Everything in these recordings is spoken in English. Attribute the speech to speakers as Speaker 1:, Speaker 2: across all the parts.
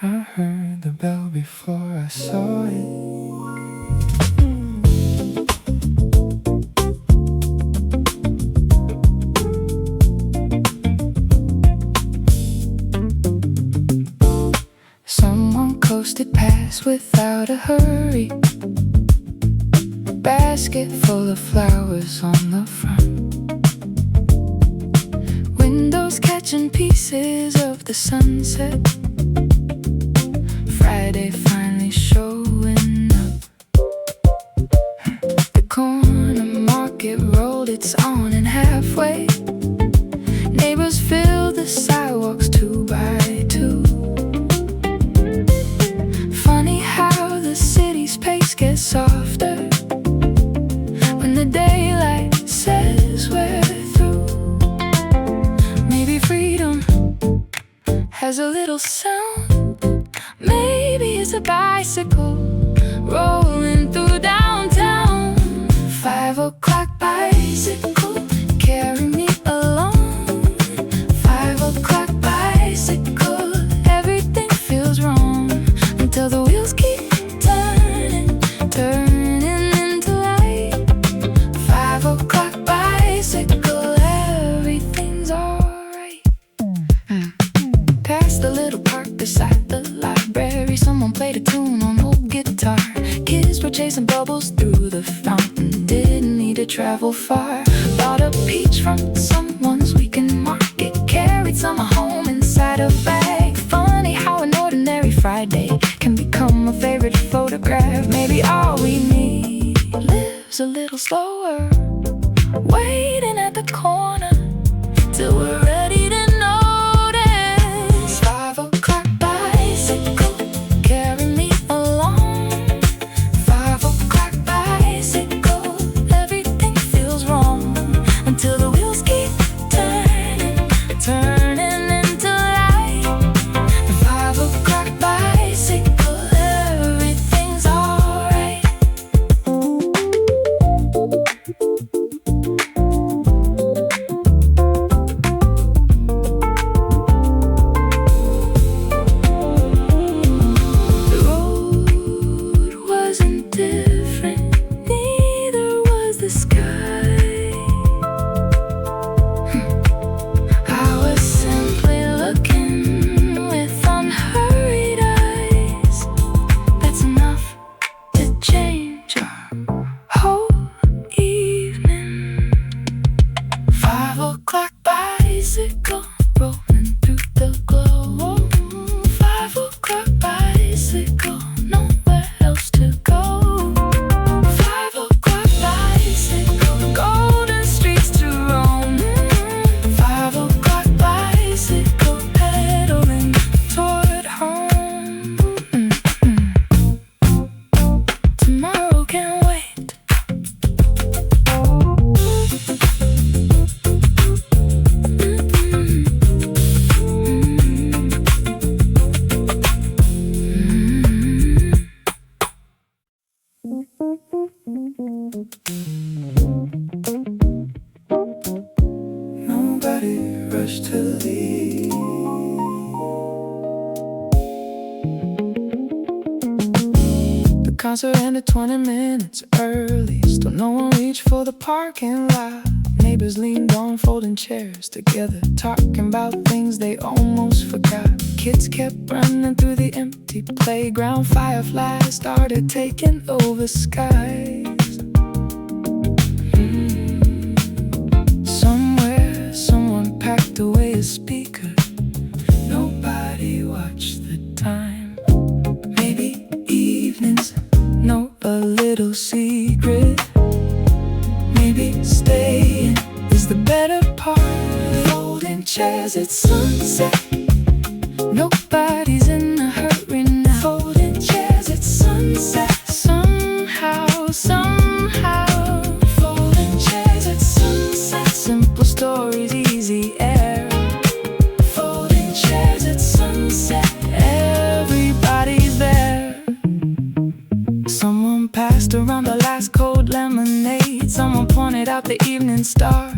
Speaker 1: I heard the bell before I saw it. Someone coasted past without a hurry, basket full of flowers on the front, windows catching pieces of the sunset. Friday finally showing up. The corner market rolled its awning halfway. Neighbors filled the sidewalks 2 by 2. Funny how the city's pace gets softer when the daylight says we're through. Maybe freedom has a little sound. Maybe it's a bicycle rolling through downtown. 5 o'clock bicycle, carry me along. 5 o'clock bicycle, everything feels wrong until the wheels keep turning, turning into light. 5 o'clock bicycle, everything's alright. Past the little park beside the library, someone played a tune on old guitar. Kids were chasing bubbles through the fountain, didn't need to travel far. Bought a peach from someone's weekend market, carried some home inside a bag. Funny how an ordinary Friday can become a favorite photograph. Maybe all we need lives a little slower, waiting at the corner till we're ready to notice. 5 o'clock bicycle, carry me along. 5 o'clock bicycle, everything feels wrong until the wheels keep turning, turning into light. 5 o'clock bicycle, everything's alright. The road wasn't different, neither was the sky. I was simply looking with unhurried eyes. That's enough to change our whole evening. 5 o'clock bicycle, rolling through the glow. 5 o'clock bicycle, nowhere else to go. 5 o'clock bicycle, golden streets to roam. 5 o'clock bicycle, pedaling toward home. Tomorrow can't wait. Nobody rushed to leave. The concert ended 20 minutes early. Still no one reached for the parking lot. Neighbors leaned on folding chairs together, talking about things they almost forgot. Kids kept running through the empty playground. Fireflies started taking over skies. Somewhere, someone packed away a speaker. Nobody watched the time. Maybe evenings know a little secret. Maybe staying is the better part. Folding chairs at sunset, nobody's in a hurry now. Folding chairs at sunset, somehow. Folding chairs at sunset, simple stories, easy air. Folding chairs at sunset, everybody's there. Someone passed around the last cold lemonade. Someone pointed out the evening star.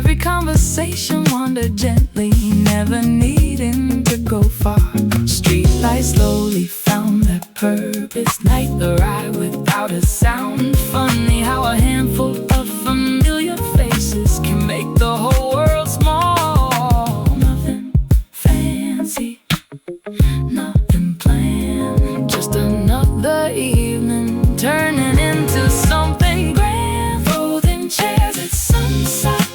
Speaker 1: Every conversation wandered gently, never needing to go far. Streetlights slowly found their purpose. Night arrived without a sound. Funny how a handful of familiar faces can make the whole world small. Nothing fancy, nothing planned, just another evening turning into something grand. Folding chairs at sunset,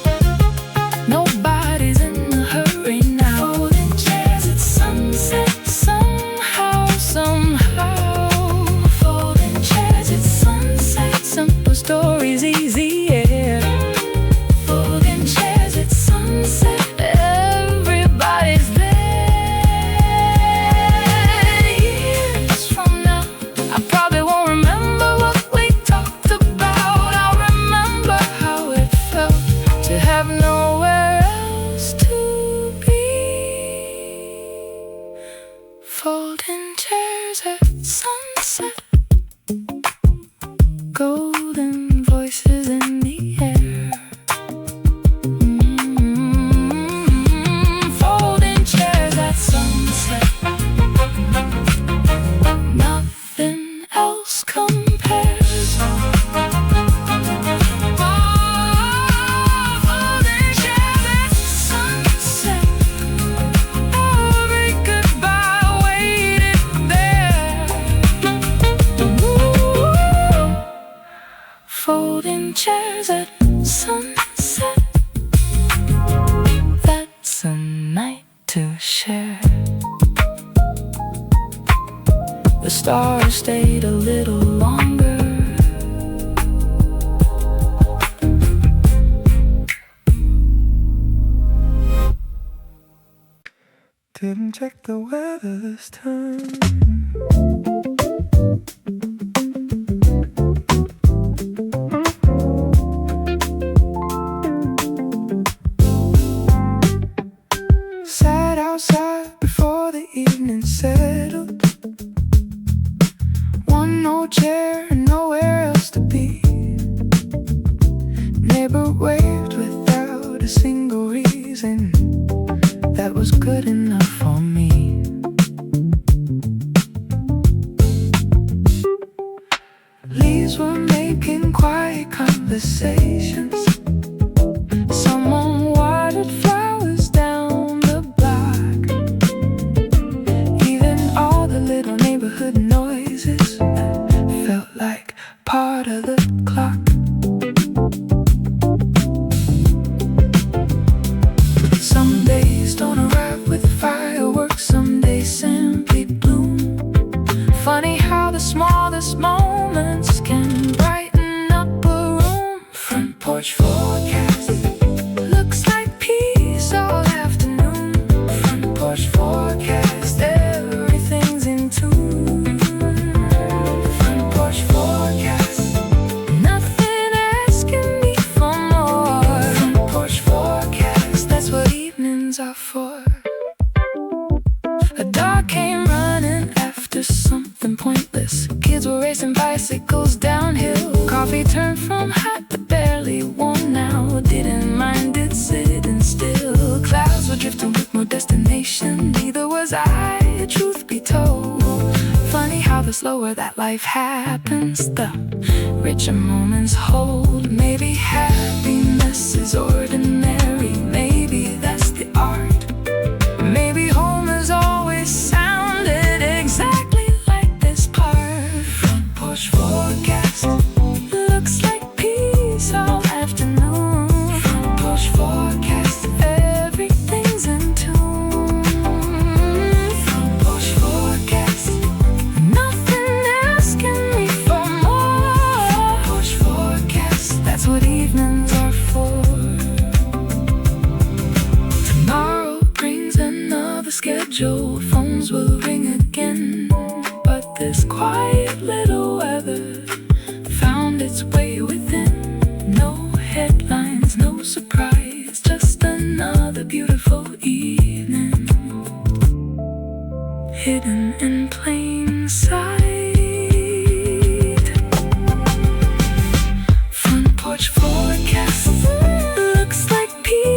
Speaker 1: nobody's in a hurry now. Folding chairs at sunset, somehow. Folding chairs at sunset, simple stories, easy, yeah. Folding chairs at sunset, everybody's there. Years from now, I probably won't remember what we talked about. I'll remember how it felt to have nowhere else to be. Folding chairs at sunset, golden voices in the air. Folding chairs at sunset, nothing else compares. Folding chairs at sunset, every goodbye waited there. Folding chairs at sunset, that's a night to share. The stars stayed a little longer. Didn't check the weather this time. Sat outside before the evening settled. One old chair and nowhere else to be. Neighbor waved without a single reason. That was good enough for me. Leaves were making quiet conversations. Someone watered flowers down the block. Even all the little neighborhood noises felt like part of the clock. Some days don't arrive with fireworks, some days simply bloom. Funny how the smallest moments can brighten up a room. Front porch forecast, looks like peace all afternoon. Front porch forecast, everything's in tune. Front porch forecast, nothing asking me for more. Front porch forecast, that's what evenings are for. A dog came running after something pointless. Kids were racing bicycles downhill. Coffee turned from hot to barely warm now. Didn't mind it sitting still. Clouds were drifting with no destination. Neither was I, truth be told. Funny how the slower that life happens, the richer moments hold. Maybe happiness is ordinary. Maybe that's the art. Maybe home has always sounded exactly like this part. Front porch forecast, looks like peace all afternoon. Front porch forecast, everything's in tune. Front porch forecast, nothing asking me for more. Front porch forecast, that's what evenings are for. Tomorrow brings another schedule. Phones will ring again, but this quiet little weather found its way within. No headlines, no surprise, just another beautiful evening, hidden in plain sight. Front porch forecast, looks like peace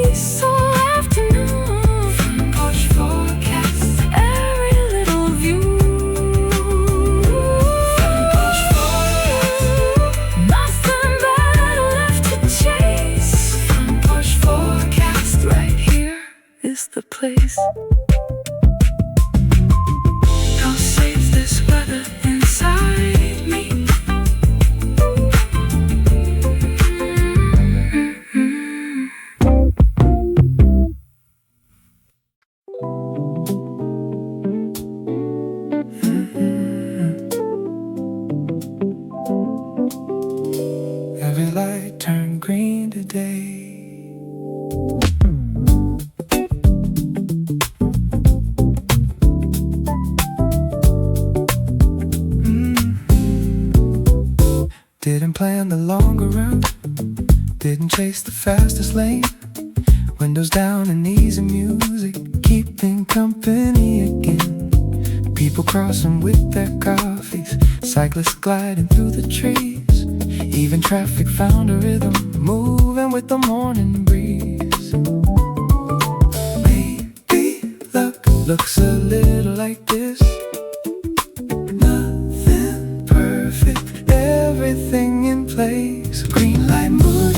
Speaker 1: the place. I'll save this weather inside me. Every light turned green today. Didn't plan the longer route, didn't chase the fastest lane. Windows down and easy music, keeping company again. People crossing with their coffees, cyclists gliding through the trees. Even traffic found a rhythm, moving with the morning breeze. Maybe luck looks a little like this. Nothing perfect, everything in place. Green light mood,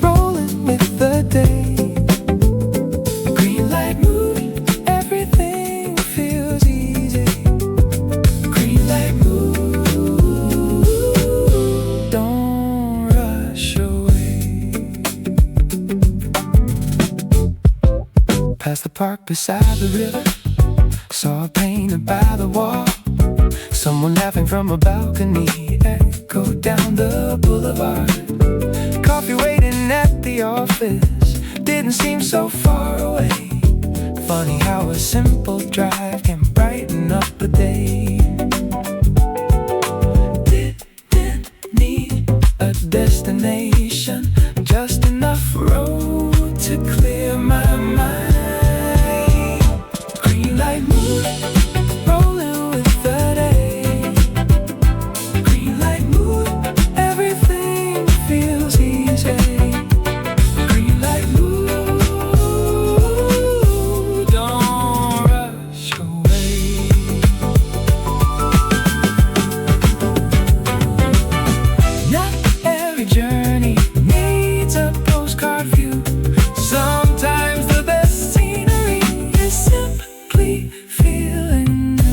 Speaker 1: rolling with the day. Green light mood, everything feels easy. Green light mood, don't rush away. Past the park beside the river, saw a painted by the wall. Someone laughing from a balcony echoed down the boulevard. Coffee waiting at the office didn't seem so far away. Funny how a simple drive can brighten up a day. Didn't need a destination, just enough road to clear my mind. Green light mood, rolling with the day. Green light mood, everything feels easy. Green light mood, don't rush away. Not every journey needs a postcard view. Sometimes the best scenery is simply feeling new.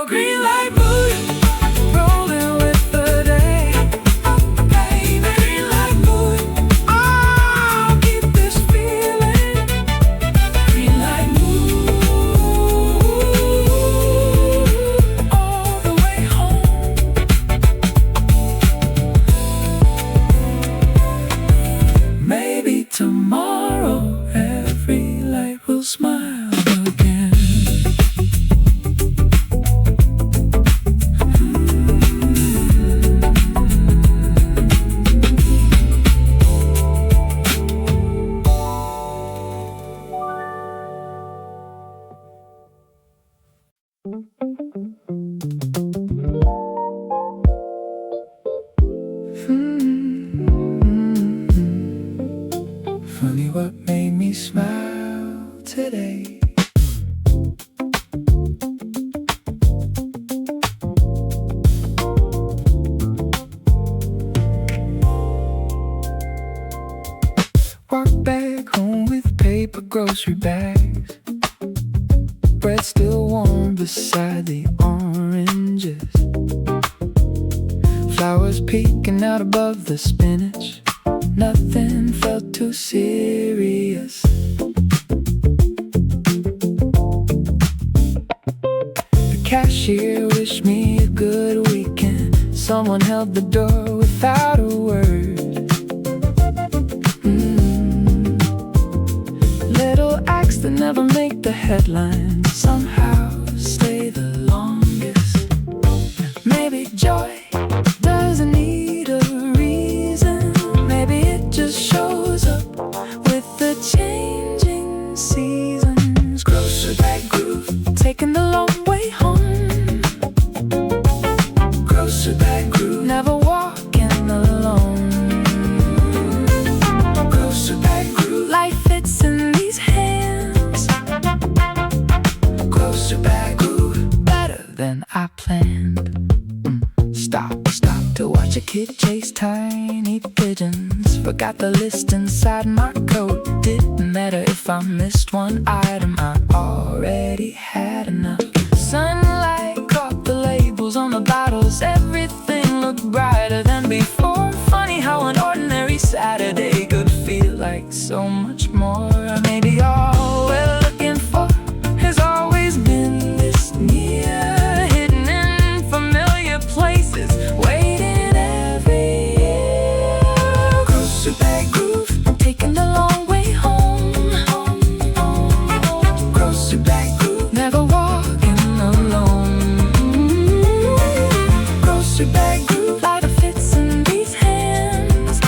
Speaker 1: Green light mood, rolling with the day. Green light mood, I'll keep this feeling. Green light mood, all the way home. Maybe tomorrow every light will smile again. Funny what made me smile today. Walk back home with paper grocery bags. Bread still warm beside the oranges. Flowers peeking out above the spinach. Nothing felt too serious. The cashier wished me a good weekend. Someone held the door without a word. Little acts that never make the headlines somehow stay the longest. Maybe joy doesn't need a reason. Maybe it just shows up with the changing seasons. Grocery bag groove, taking the long way home. Grocery bag groove, never walking alone. Grocery bag groove, life fits in these hands. Grocery bag groove, better than I planned. Stop to watch a kid chase tiny pigeons. Forgot the list inside my coat. Didn't matter if I missed one item, I already had enough. Sunlight caught the labels on the bottles. Everything looked brighter than before. Funny how an ordinary Saturday could feel like so much more. Maybe all we're looking for has always been this near, hidden in familiar places, waiting every year. Grocery bag groove, taking the long way home. Grocery bag groove, never walking alone. Grocery bag groove, life fits in these hands.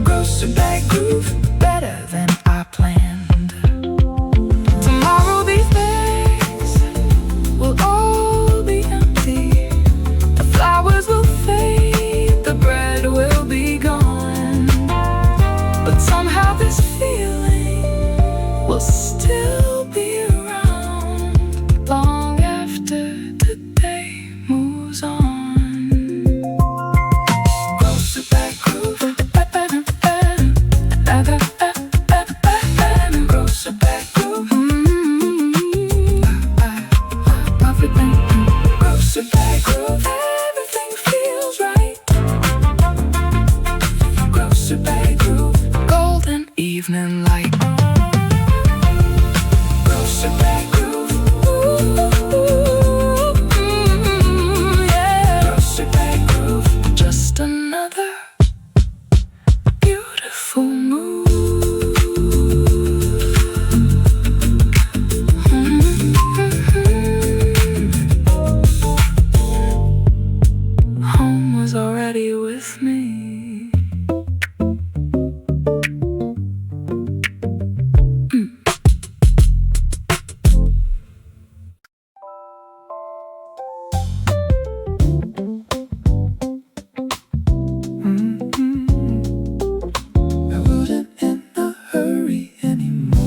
Speaker 1: Grocery bag groove, better than I planned. Tomorrow these bags will all be empty. The flowers will fade, the bread will be gone. But somehow this feeling will still be around long after the day moves on. Grocery bag groove, grocery bag groove, everything. Grocery bag groove, everything feels right. Grocery bag groove, golden evening light. Grocery bag groove, yeah. Grocery bag groove, just another beautiful move. Home was already with me. I wasn't in a hurry anymore.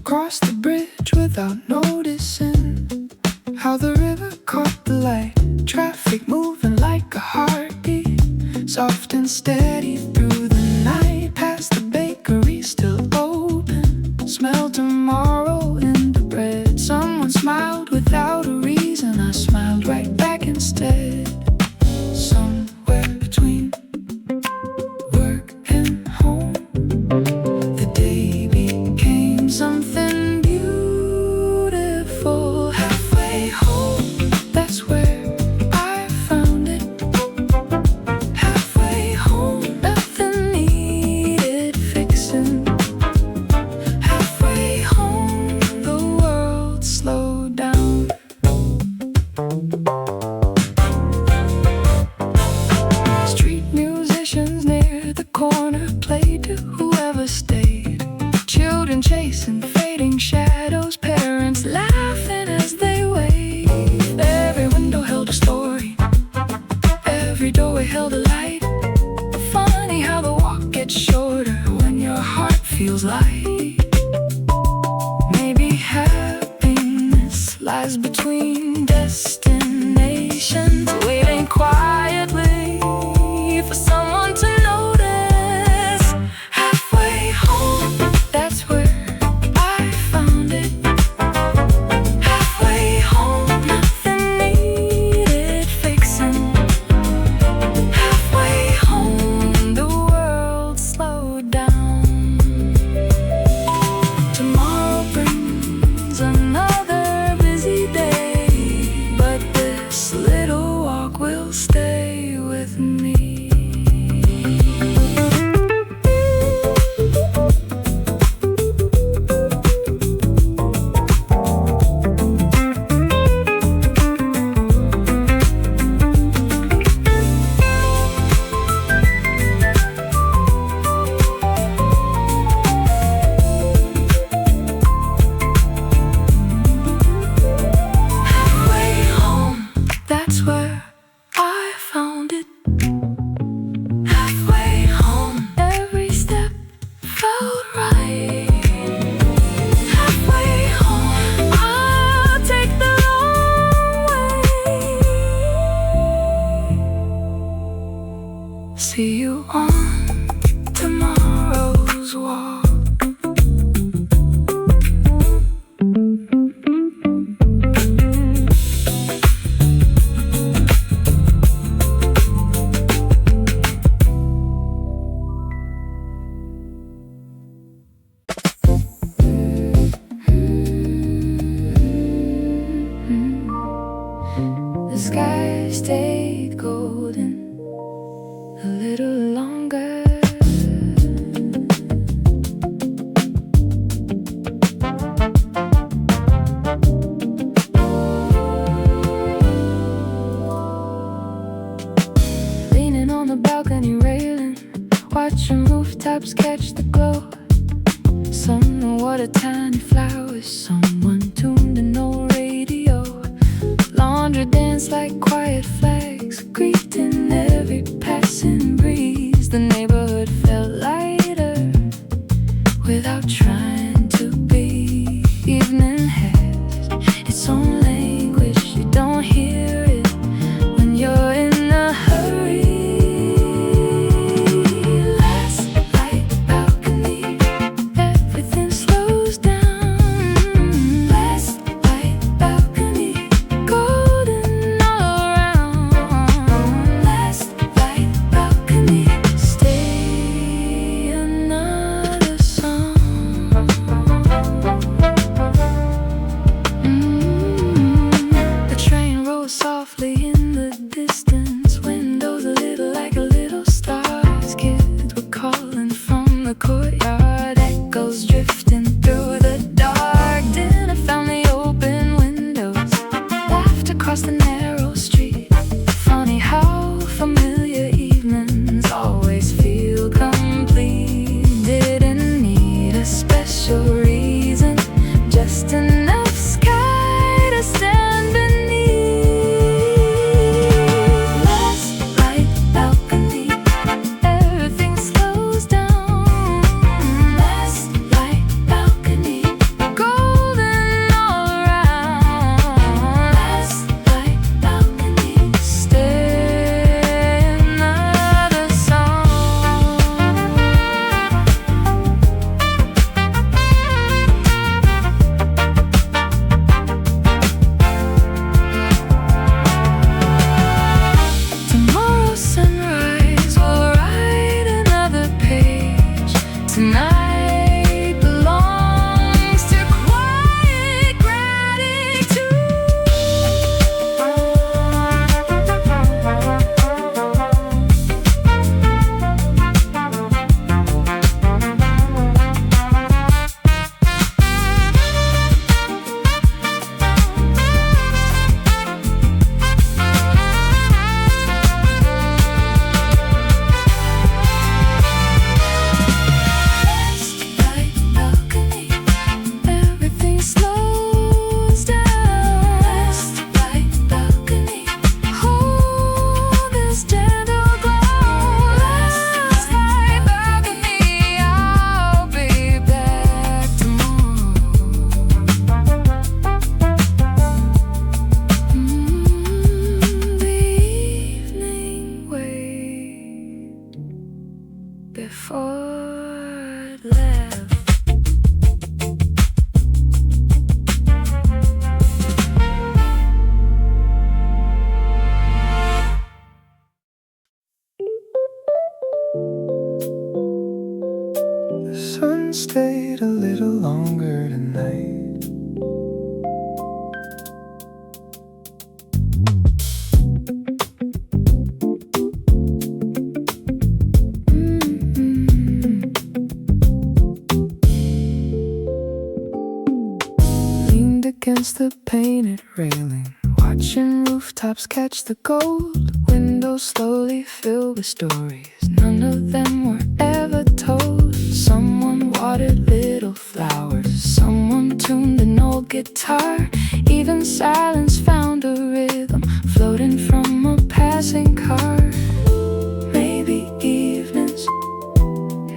Speaker 1: Crossed the bridge without noticing how the river caught the light. Traffic moving like a heartbeat, soft and steady through the night. Past the bakery still open, smell tomorrow in the bread. Someone smiled without a reason, I smiled right back instead. Somewhere between work and home, the day became something beautiful. Halfway home, that's where I found it. Halfway home, nothing needed fixing. Halfway home, the world slowed down. Street musicians near the corner played to whoever stayed. Children chasing fading shadows, parents laughing as they waved. Every window held a story, every doorway held a light. Funny how the walk gets shorter when your heart feels light. Maybe happiness lies between destinations, waiting quietly for someone to notice. Halfway home, that's where I found it. Halfway home, nothing needed fixing. Halfway home, the world slowed down. watching rooftops catch the glow. Some water tiny flowers, someone tuned to no radio. Laundry dance like quiet flags, greeting every passing breeze. The neighborhood felt lighter without trying to be. Evening has its own language, you don't hear it when you're in a hurry. Last light balcony, everything slows down. Last light balcony, golden all around. Last light balcony, stay another song. The train rolls softly in the distance, windows lit like little stars. Kids were calling from the courtyard, echoes drifting through the dark. Dinner found the open windows, laughed across the narrow street. Funny how familiar evenings always feel complete. Didn't need a special reason, just enough sky to stand beneath. Last light balcony, everything slows down. Last light balcony, golden all around. Last light balcony, stay another song. Tomorrow's sunrise will write another page. Tonight belongs to quiet Last light balcony, everything slows down. Last light balcony, hold this gentle glow. Last light balcony, I'll be back tomorrow. The evening wait before it left.
Speaker 2: The sun stayed a little longer tonight. Leaned against the painted railing, watching rooftops catch the gold. Windows slowly filled with stories, none of them were ever told. Someone watered little flowers, someone tuned an old guitar. Even silence found a rhythm, floating from a passing car. Maybe evenings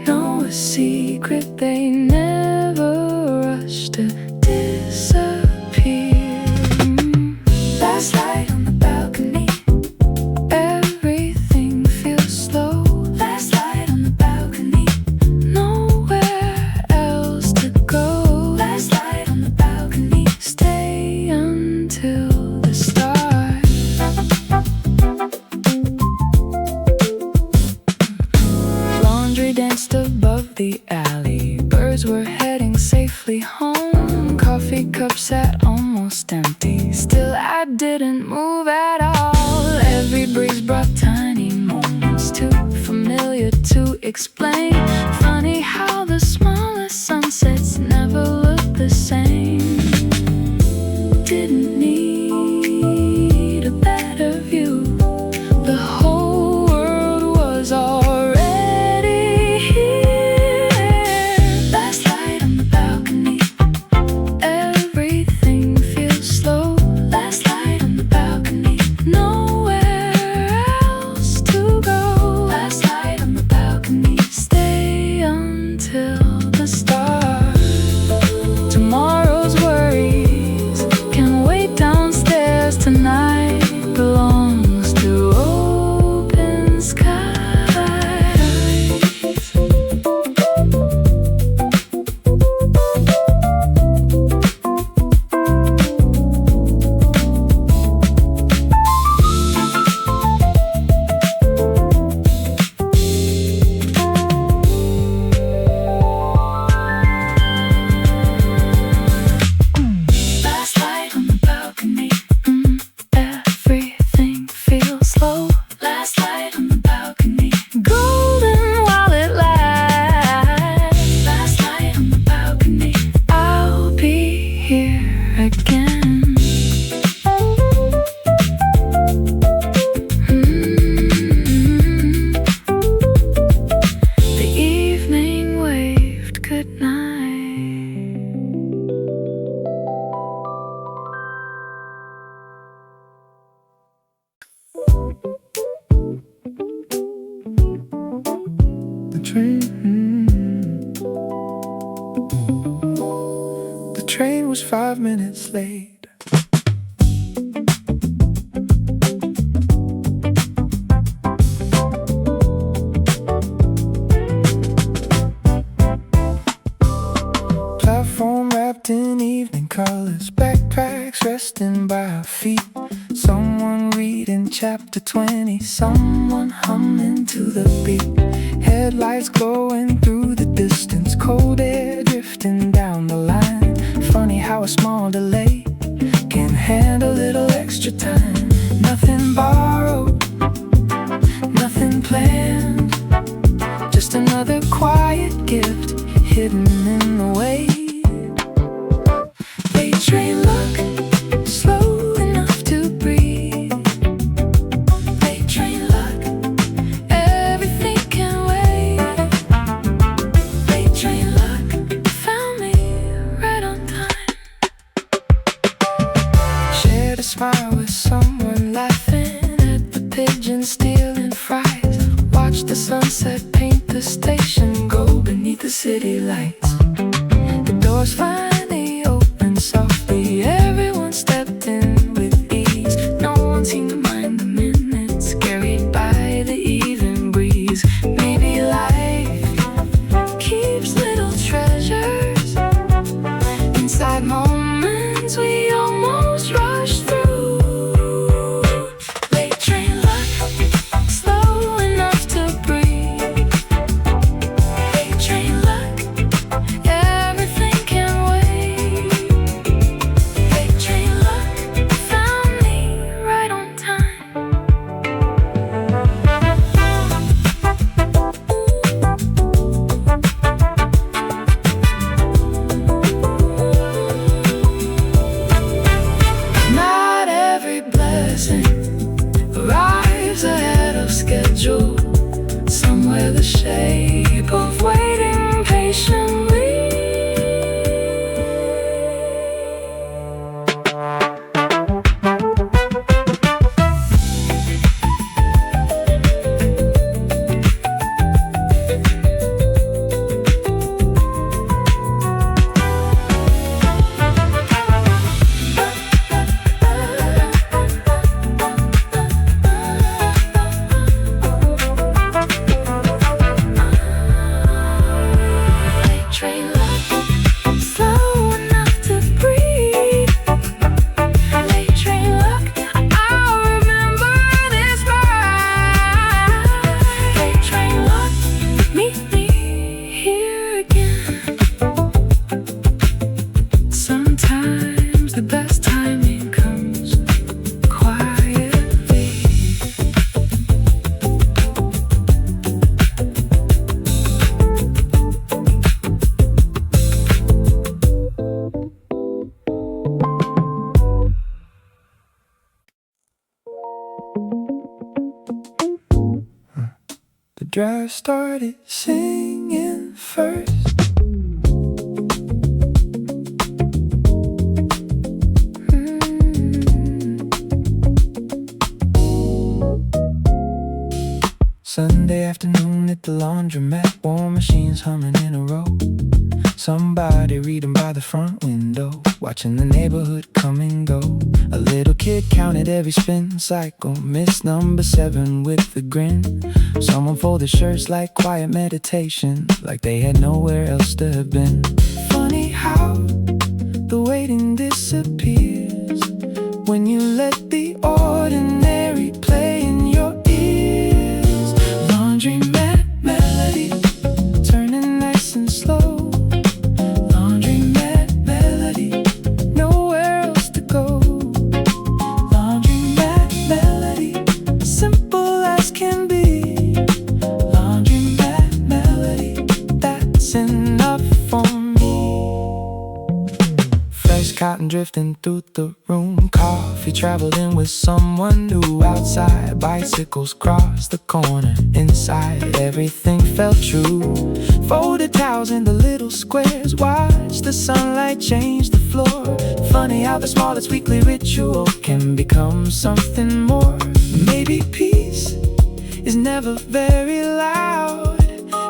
Speaker 2: know a secret, they never rush to disappear. Last light on the balcony, everything feels slow. Last light on the balcony, nowhere else to go. Last light on the balcony, stay until the start. Laundry danced above the alley, birds were heading safely home. Coffee cup sat almost empty, still I didn't move at all. Every breeze brought tiny moments, too familiar to explain. Funny how the smallest sunsets never look the same. Didn't need a better view, the whole world was already train was 5 minutes late. Platform wrapped in evening colors, backpacks resting by our feet. Someone reading chapter 20, someone humming to the beat. Headlights glowing through the distance, cold air drifting down the line. Funny how a small delay can handle a little extra time. Nothing borrowed, nothing planned, just another quiet gift hidden in the wait. Late train luck, slow enough to breathe. Late train luck, everything can wait. Late train luck, found me right on time. Shared a smile with someone, laughing at the pigeons stealing fries. Watched the sunset paint the station gold beneath the city lights. The doors finally opened softly, everyone stepped in with ease. No one seemed to mind the minutes, carried by the evening breeze. Maybe life keeps little treasures inside moments we almost rush through. Late train luck, slow enough to breathe. Late train luck, everything can wait. Late train luck, found me right on time. Not every blessing arrives ahead of schedule. Somewhere the shape of waiting patiently. Late train luck, slow enough to breathe. Late train luck, I'll remember this ride. Late train luck, meet me here again. Sometimes the best timing comes quietly. The driver started singing first. Sunday afternoon at the laundromat, warm machines humming in a row. Somebody reading by the front window, watching the neighborhood come and go. A little kid counted every spin cycle, missed number 7 with a grin. Someone folded shirts like quiet meditation, like they had nowhere else to have been. Funny how the waiting disappears when you let the ordinary play in your ears. Laundromat melody, turning nice and slow. Laundromat melody, nowhere else to go. Laundromat melody, simple as can be. Laundromat melody, that's enough for me. Fresh cotton drifting through the room, coffee traveled in with someone new. Outside, bicycles crossed the corner. Inside, everything felt true. Folded towels in the little squares, watch the sunlight change the floor. Funny how the smallest weekly ritual can become something more. Maybe peace is never very loud.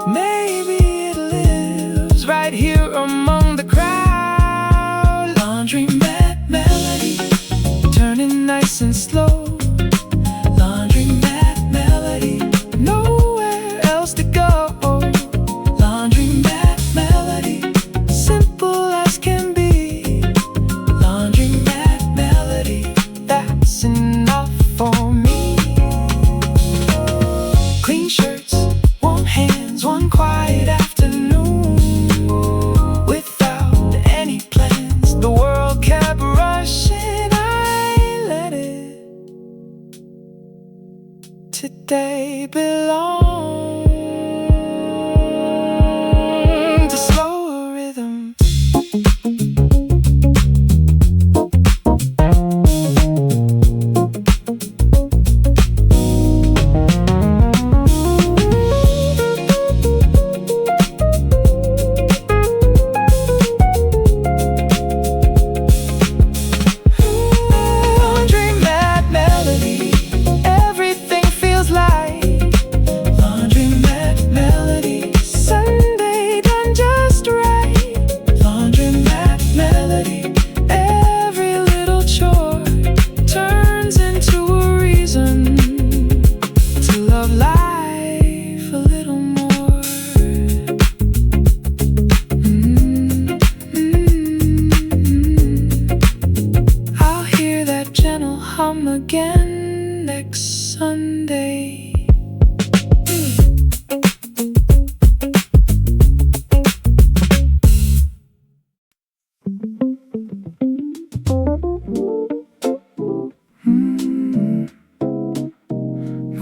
Speaker 2: Maybe it lives right here among the crowd.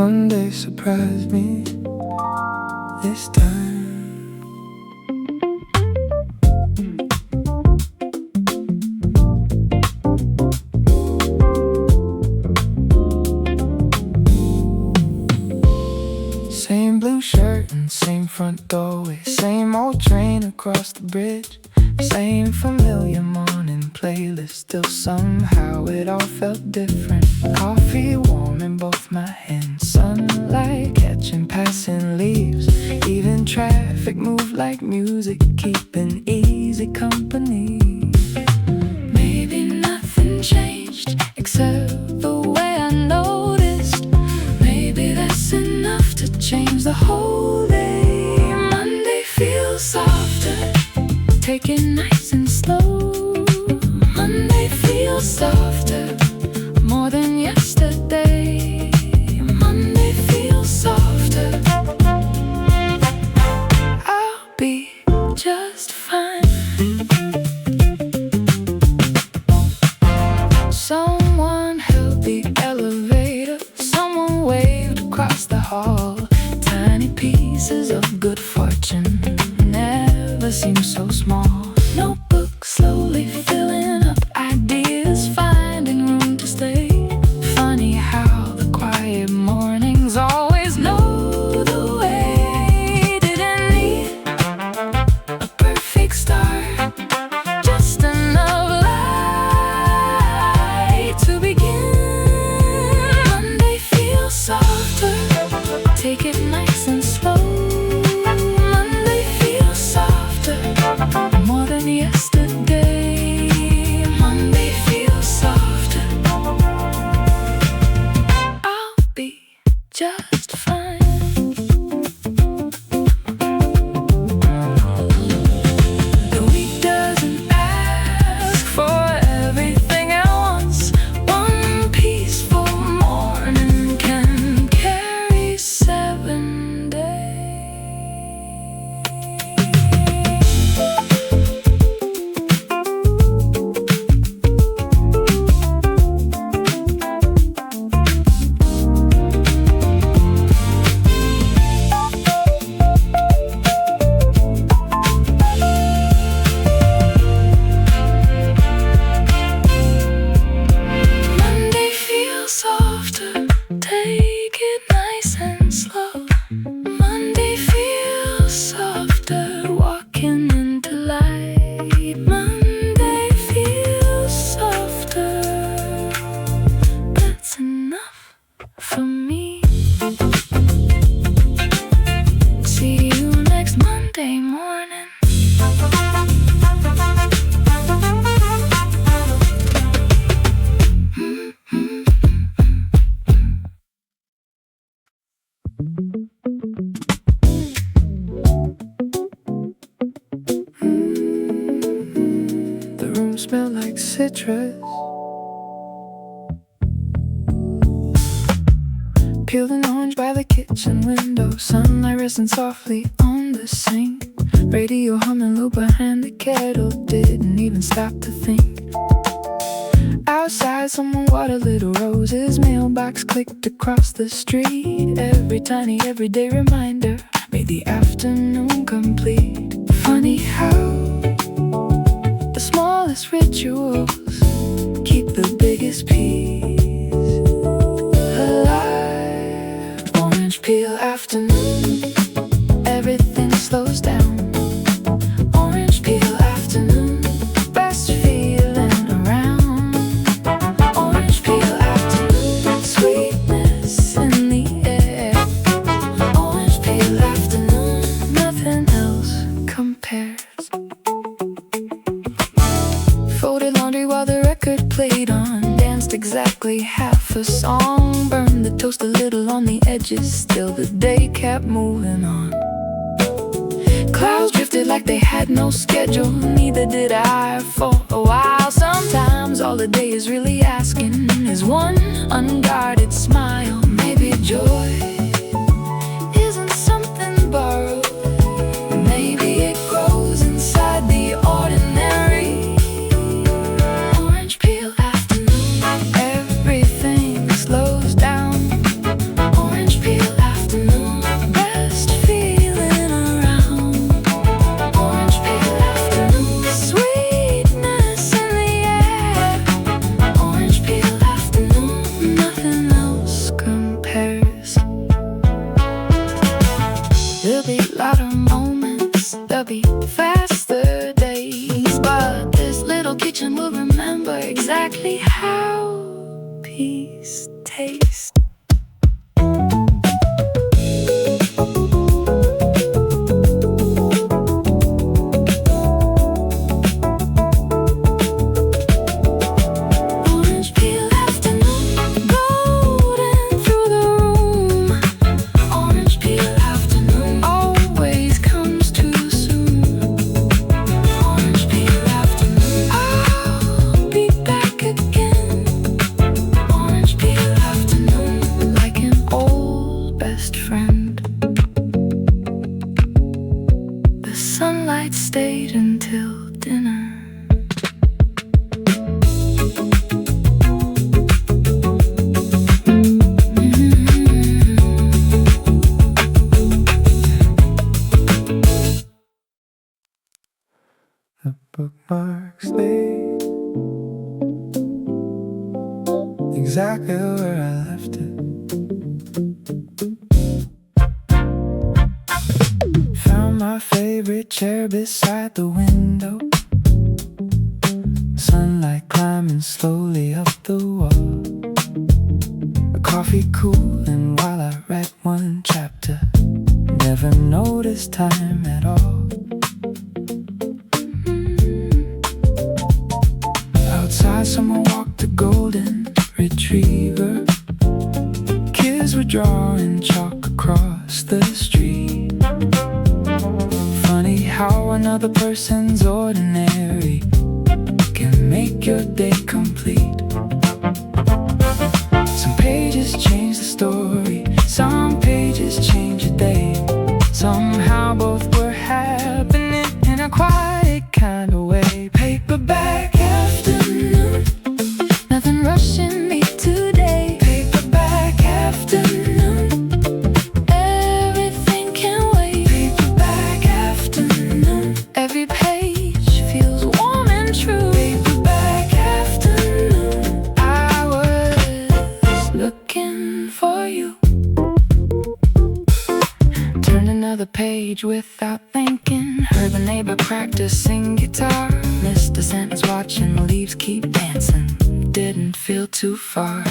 Speaker 2: Monday surprised me this time. Same blue shirt and same front doorway, same old train across the bridge, same familiar morning playlist. Still somehow it all felt different. Coffee warm in both my hands, sunlight catching passing leaves. Even traffic moved like music, keeping easy company. Maybe nothing changed except the way I noticed. Maybe that's enough to change the whole day. Monday feels softer, take it nice and slow. Monday feels softer, more than yesterday. Monday feels softer. I'll be just fine. Someone held the elevator, someone waved across the hall. Tiny pieces of good fortune never seem so small. Notebook slowly filling up ideas, finding room to stay. Funny how the quiet mornings always know the way. Didn't need a perfect start, just enough light to begin. Monday feels softer, take it nice and slow. Monday feels softer, more than yesterday. Monday feels softer. I'll be just fine. The week doesn't ask for everything at once. One peaceful morning can carry 7 days. Monday feels softer, take it nice and slow. Monday feels softer, walking into light. Monday feels softer, that's enough for me. See you next Monday morning. The room smelled like citrus. Peeled an orange by the kitchen window, sunlight resting softly on the sink. Radio humming low behind the kettle, didn't even stop to think. Outside someone watered little roses, mailbox clicked across the street. Every tiny everyday reminder made the afternoon complete. Funny how the smallest rituals keep the biggest peace alive. Orange peel afternoon, everything slows down. Orange peel afternoon, best feeling around. Orange peel afternoon, sweetness in the air. Orange peel afternoon, nothing else compares. Folded laundry while the record played on, danced exactly half a song. Burned the toast a little on the edges, still the day kept moving on. Clouds drifted like they had no schedule, neither did I for a while. Sometimes all the day is really asking is one unguarded smile. Maybe joy isn't something borrowed, maybe it grows inside the ordinary. Orange peel afternoon, everything slows down. Orange
Speaker 1: there'll be faster days, but this little kitchen will remember exactly how peace tastes. Sunlight stayed until dinner.
Speaker 2: The bookmarks stay exactly where I left it. Found my favorite chair beside the window. Sunlight climbing slowly up the wall. The coffee cooling while I read one chapter. Never noticed time at all. Outside someone walked a golden retriever. Kids were drawing chalk across the street. Funny how another person's ordinary can make your day complete. Some pages change the story, some pages change your day. Somehow both were happening in a quiet kind of way. Paperback afternoon, nothing rushing me today. Paperback afternoon, everything can wait. Paperback afternoon, every page feels warm and true. Paperback afternoon, I was looking for you. Turned another page without thinking. Heard the neighbor practicing guitar. Missed a sentence watching the leaves keep dancing. Didn't feel too far.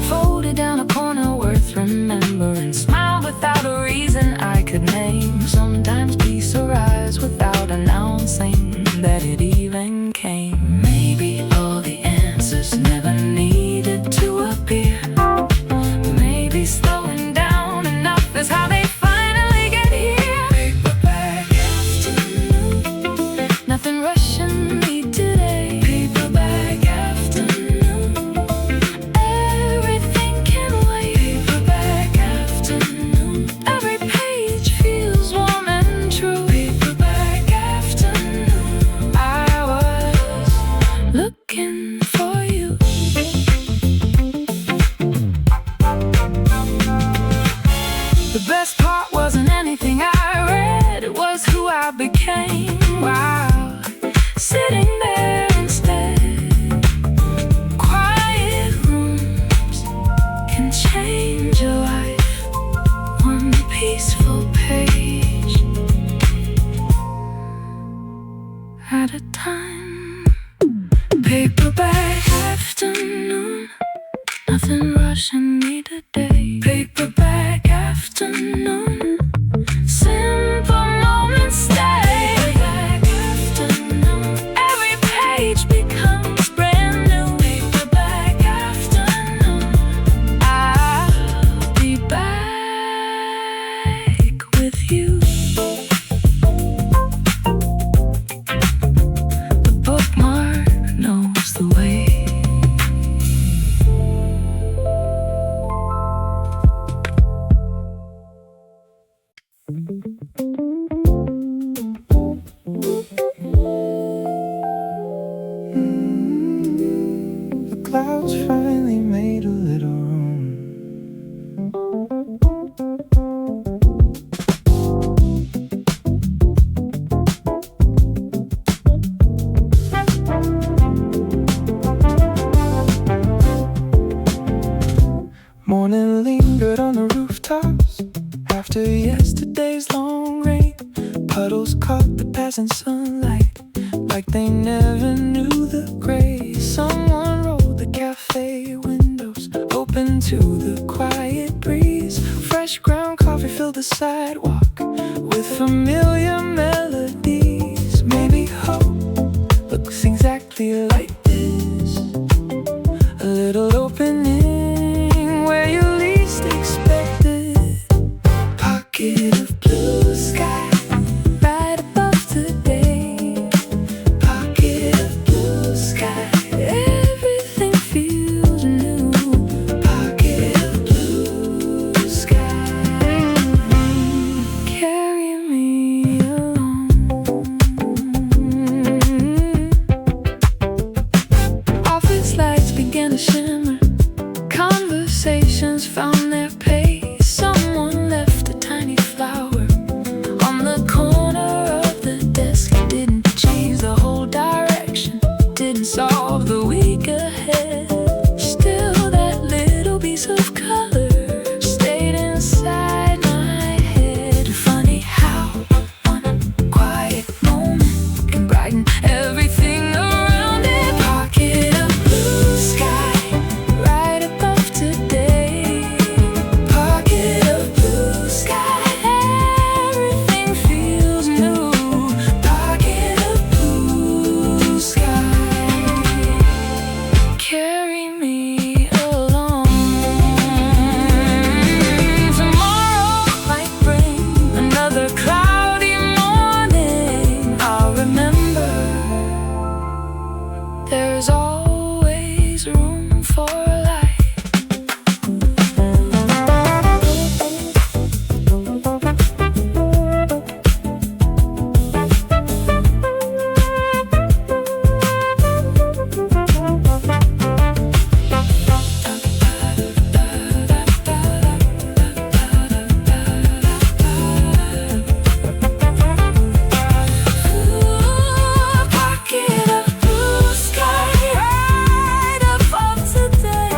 Speaker 2: Folded down a corner worth remembering. Smiled without a reason I could name. Sometimes peace arrives without announcing that it even came. Maybe all the answers never needed to appear. Maybe slowing down enough is how they finally get here. Paperback afternoon, nothing rushing me today. Paperback afternoon, everything can wait. Paperback afternoon, every page feels warm and true. Paperback afternoon, I was looking for you. The best part wasn't anything I read, it was who I became while sitting there instead. Quiet rooms can change a life, one peaceful page at a time. Paperback afternoon, nothing rushing me today. Paperback afternoon, simple moments stay. Paperback afternoon, every page becomes brand new. Paperback afternoon, I'll be back with you. The bookmark knows the way. windows caught the passing sunlight like they never knew the gray. Someone rolled the cafe windows open to the quiet breeze. Fresh ground coffee filled the sidewalk with familiar melodies. Maybe hope looks exactly like this, a little opening where you least expect it. Pocket of blue sky right above today. Pocket of blue sky, everything feels new. Pocket of blue sky, carry me along. Office lights began to shimmer, conversations found their pace. Someone left a tiny flower on the corner of the desk. It didn't change the whole direction, didn't solve the week ahead. Still, that little piece of color stayed inside my head. Funny how one quiet moment can brighten everything around it. Pocket of blue sky right above today. Pocket of blue sky, everything feels new. Pocket of blue sky, carry me along. Tomorrow might bring another cloudy morning. I'll remember there's always room for light. Pocket of blue sky right above today.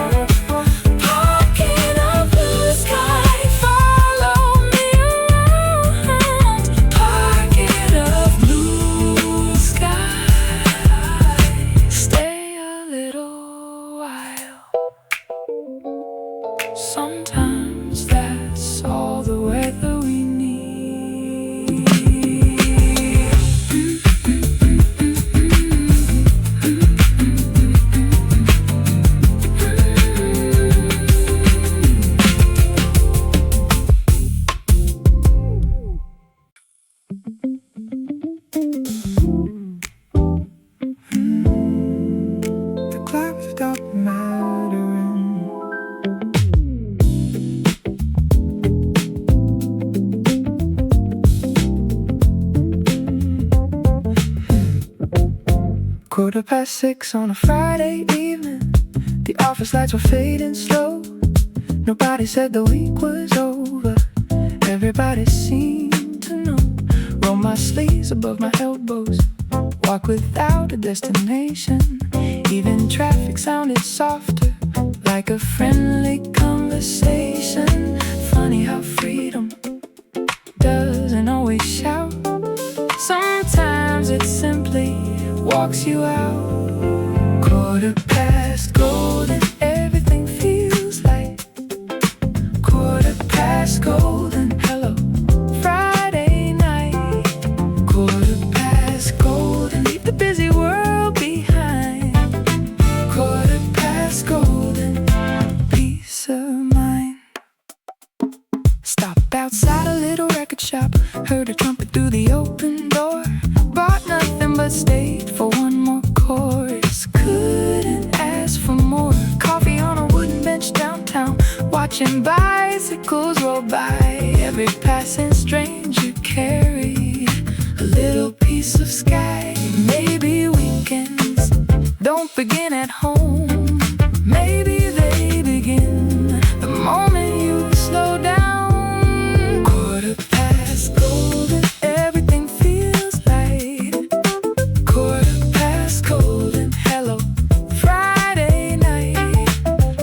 Speaker 2: Pocket of blue sky, follow me around. Pocket of blue sky, stay a little while. Sometimes that's all the weather we need. The clock stopped mattering. Quarter past 6 on a Friday evening. The office lights were fading slow. Nobody said the week was over. Everybody seemed to know. Roll my sleeves above my elbows, walk without a destination. Even traffic sounded softer, like a friendly conversation. Funny how freedom doesn't always shout. Sometimes it simply walks you out. Quarter past golden, everything feels light. Quarter past golden, hello, Friday night. Quarter past golden, leave the busy world behind. Quarter past golden, peace of mind. Stop outside a little record shop, heard a trumpet through the open door. Bought nothing but stayed for one more chorus. Couldn't ask for more. Coffee on a wooden bench downtown, watching bicycles roll by. Every passing stranger carried a little piece of sky. Maybe weekends don't begin at home. Maybe they begin the moment you slow down. Quarter past golden, everything feels light. Quarter past golden, hello, Friday night.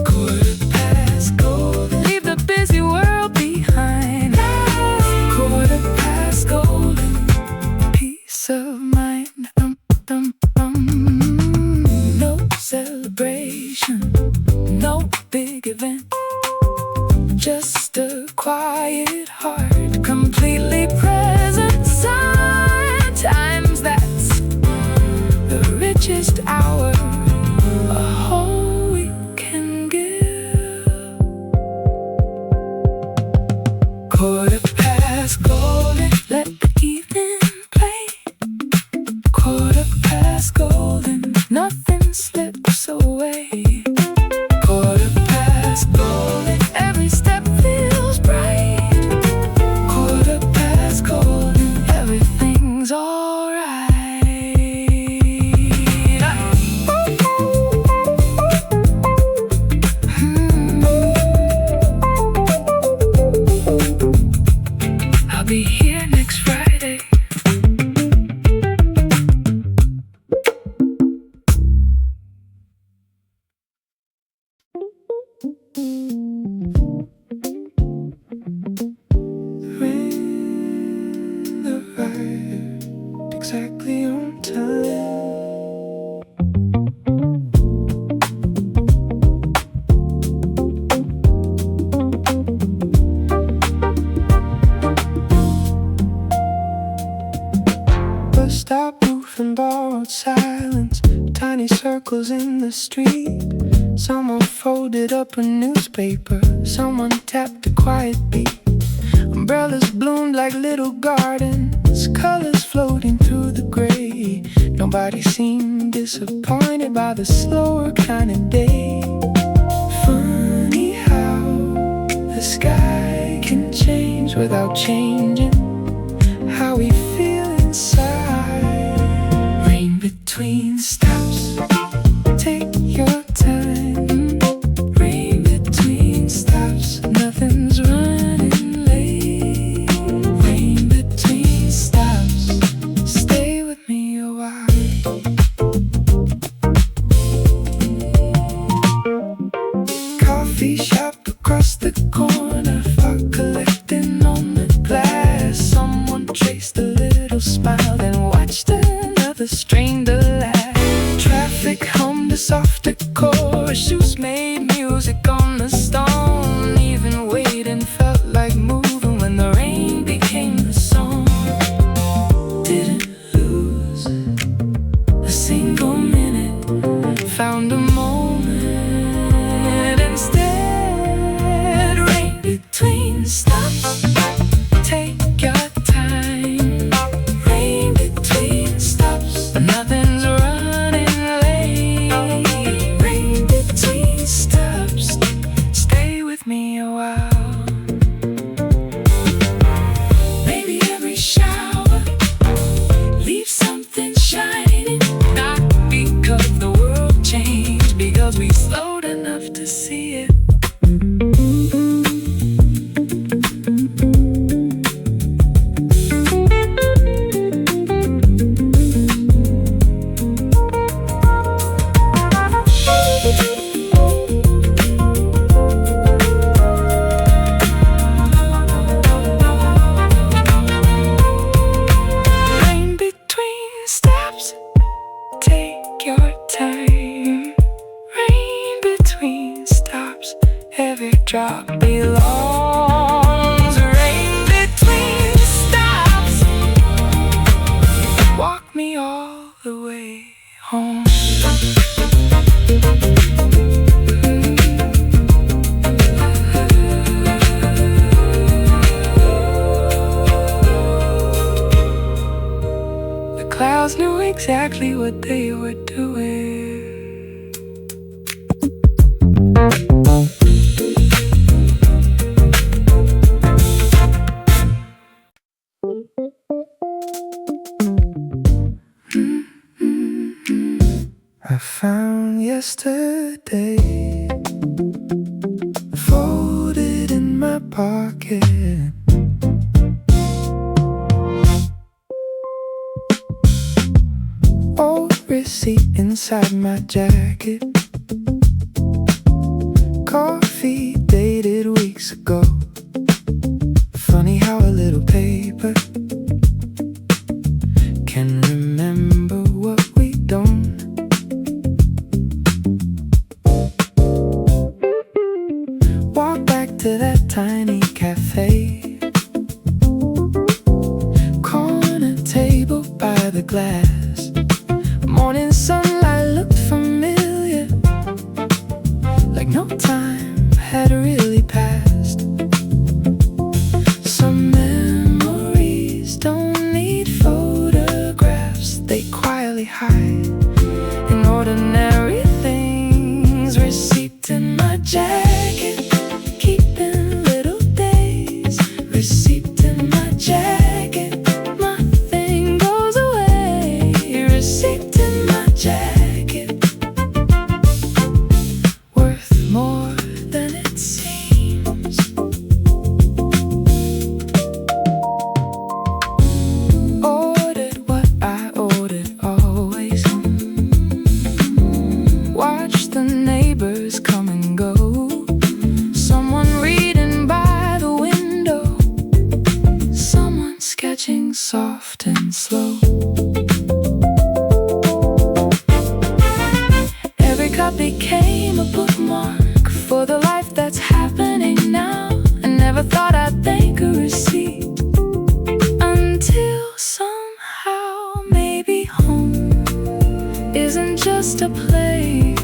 Speaker 2: Quarter past golden, leave the busy world behind. Quarter past golden, peace of mind. No celebration, no big event, just a quiet heart, completely present. Sometimes that's the richest hour a whole week can give. 1/4 golden, let the evening play. 1/4 golden, nothing slips away. 1/4 golden, every step feels bright. 1/4 golden, everything's alright. I'll be here next Friday. Rain arrived exactly on time. Bus stop roof and borrowed silence, tiny circles in the street. Someone folded up a newspaper, someone tapped a quiet beat. Umbrellas bloomed like little gardens, colors floating through the gray. Nobody seemed disappointed by the slower kind of day. Funny how the sky can change without changing how we feel inside. Rain between stops, take your time. Rain between stops, nothing's running late. Rain between stops, stay with me a while. Coffee shop across the corner, fog collecting on the glass. Someone traced a little smile, then watched another stranger laugh. Traffic hummed a softer chorus, shoes made music on the stone. Even waiting felt like moving when the rain became the song. Didn't lose a single minute, found a moment instead. Rain between stops, take your time. Rain between stops, nothing's running late. Rain between stops, stay with me a while. Maybe every shower leaves something shining. Not because the world changed, because we slowed enough to see it. Rain between stops, take your time. Rain between stops, every drop belongs. Rain between stops, walk me all the way home. The clouds knew exactly what they were doing. I found yesterday folded in my pocket. Old receipt inside my jacket. Coffee dated weeks ago. Funny how a little paper can remember what we don't. Walk back to that tiny cafe, corner table by the glass. Morning sunlight looked familiar, like no time had really passed. Some memories don't need photographs, they quietly hide in ordinary things. Receipt in my jacket, keeping little days. Receipt in my jacket, nothing goes away. Receipt in my jacket, worth more than it seems. Ordered what I ordered always. Watch the neighbors come and go. Someone reading by the window, someone sketching soft and slow. Every cup became a bookmark for the life that's happening now. I never thought I'd thank a receipt until somehow maybe home isn't just a place.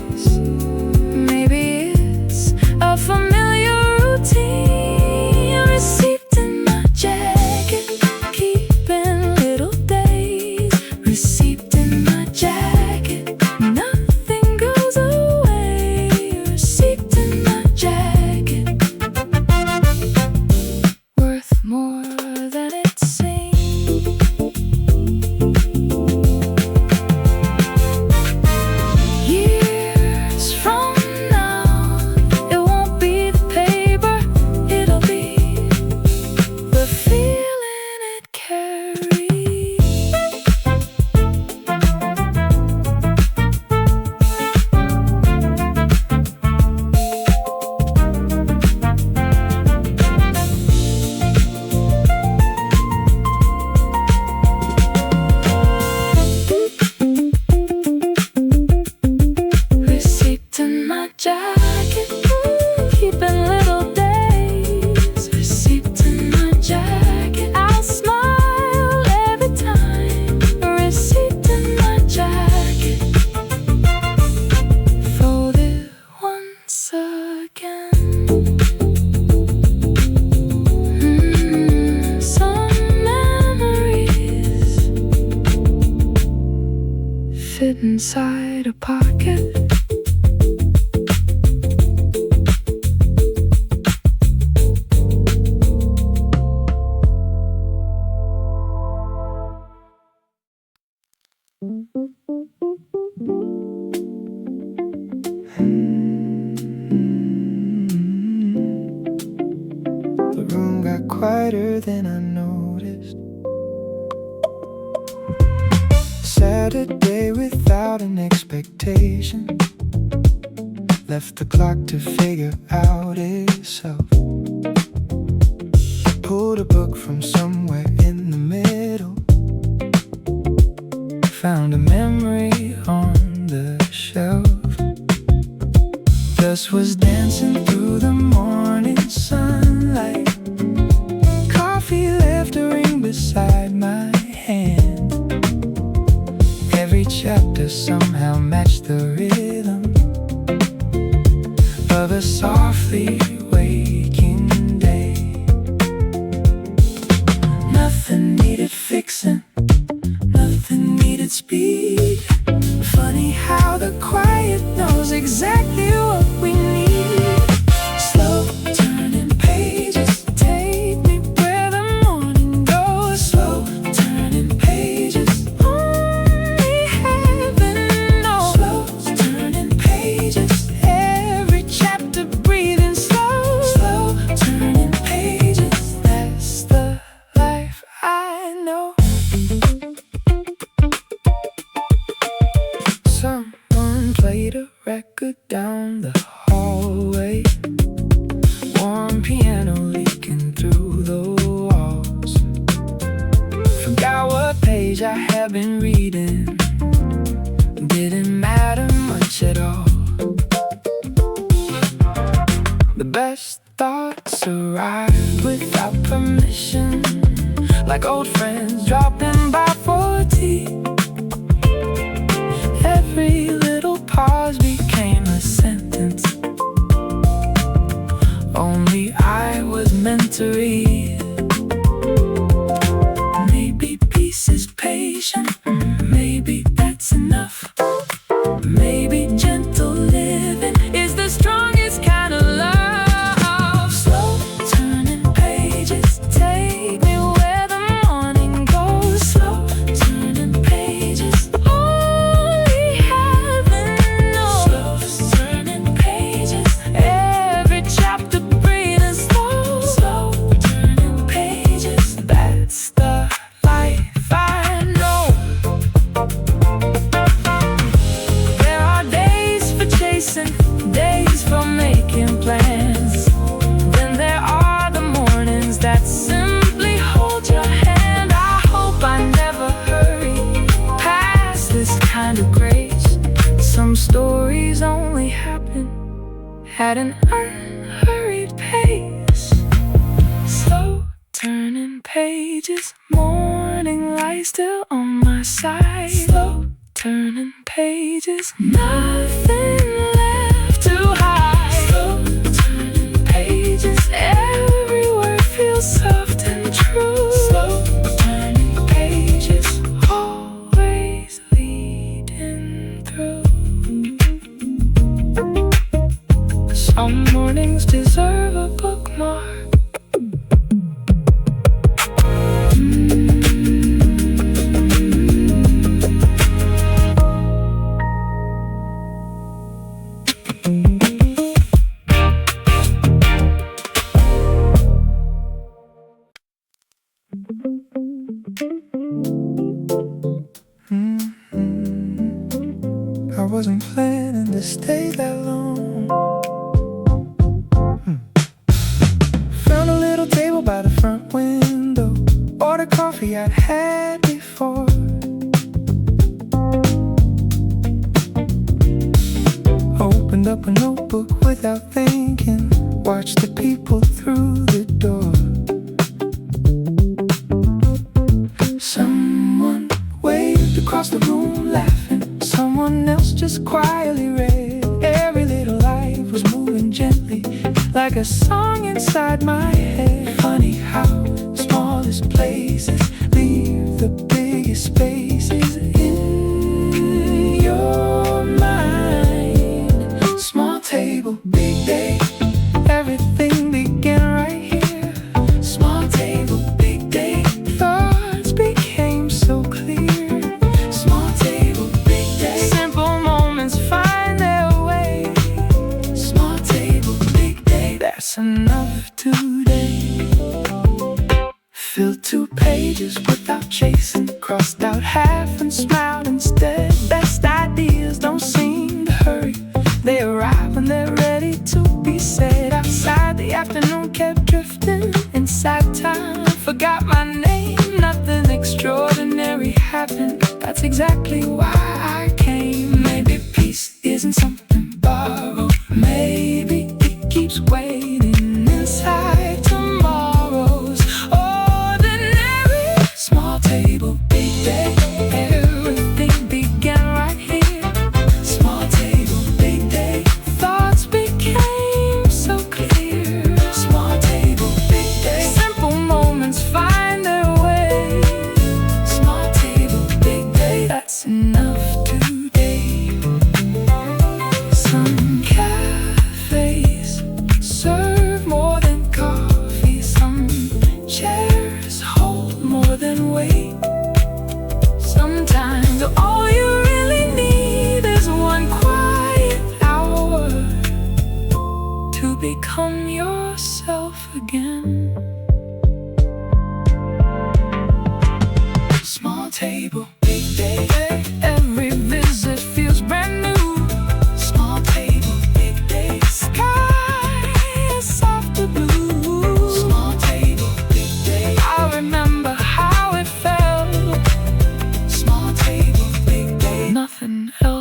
Speaker 2: Maybe it's a familiar routine. Receipt in my jacket, keeping little days. Receipt in my jacket, nothing goes away. Receipt in my jacket, worth more than it seems. Years from now, it won't be the paper, it'll be the feeling it carries. Receipt in my jacket, keeping little days. Receipt in my jacket, I'll smile every time. Receipt in my jacket, fold it once again. Some memories fit inside a pocket. The room got quieter than I noticed. Saturday without an expectation, left the clock to figure out itself. Pulled a book from somewhere in the middle, found a memory on the shelf. Dust was dancing through the morning sunlight. Coffee left a ring beside my hand. Every chapter somehow matched the rhythm of a softly waking day. Nothing needed fixing, nothing needed speed. Funny how the quiet knows exactly what we need. Slow turning pages, take me where the morning goes. Slow turning pages, only heaven knows. Slow turning pages, every chapter breathing slow. Slow turning pages, that's the life I know. Someone played a record down the hallway, warm piano leaking through the walls. Forgot what page I had had been reading didn't matter much at all. The best thoughts arrived without permission, like old friends dropping by for tea. Every little pause became a sentence only I was meant to read. Maybe peace is patient, maybe that's enough. Maybe gentle living is the strongest kind of love. Slow turning pages take me where the morning goes. Slow turning pages, only heaven knows. Slow turning pages, every chapter breathing slow. Slow turning pages, that's the life I know. There are days for chasing, days for making plans. Then there are the mornings that simply hold your hand. I hope I never hurry past this kind of grace. Some stories only happen at an unhurried pace. Slow turning pages, morning light still on my side. Slow turning pages, nothing left to hide. Slow turning pages, every word feels soft and true. Slow turning pages, always leading through. Some mornings deserve a bookmark. I wasn't planning to stay that long. Found a little table by the front window, ordered coffee I'd had before. Opened up a notebook without thinking, watched the people through the door. Someone waved across the room laughing, someone else just quietly read. Every little life was moving gently, like a song inside my head. Funny how smallest places leave the biggest spaces in your mind. Small table, big day, everything began right here. Small table, big day, thoughts became so clear. Small table, big day, simple moments find their way. Small table, big day, that's enough today. Filled 2 pages without chasing, crossed out half and smiled instead. Best ideas don't seem to hurry, they arrive when they're ready to be said. Outside the afternoon kept drifting, inside time forgot my name. Nothing extraordinary happened, that's exactly why I came. Maybe peace isn't something borrowed, maybe it keeps waiting inside tomorrow's ordinary. Small table, big day, everything began right here. Small table, big day, thoughts became so clear. Small table, big day, simple moments find their way. Small table, big day, that's enough today. Some cafes serve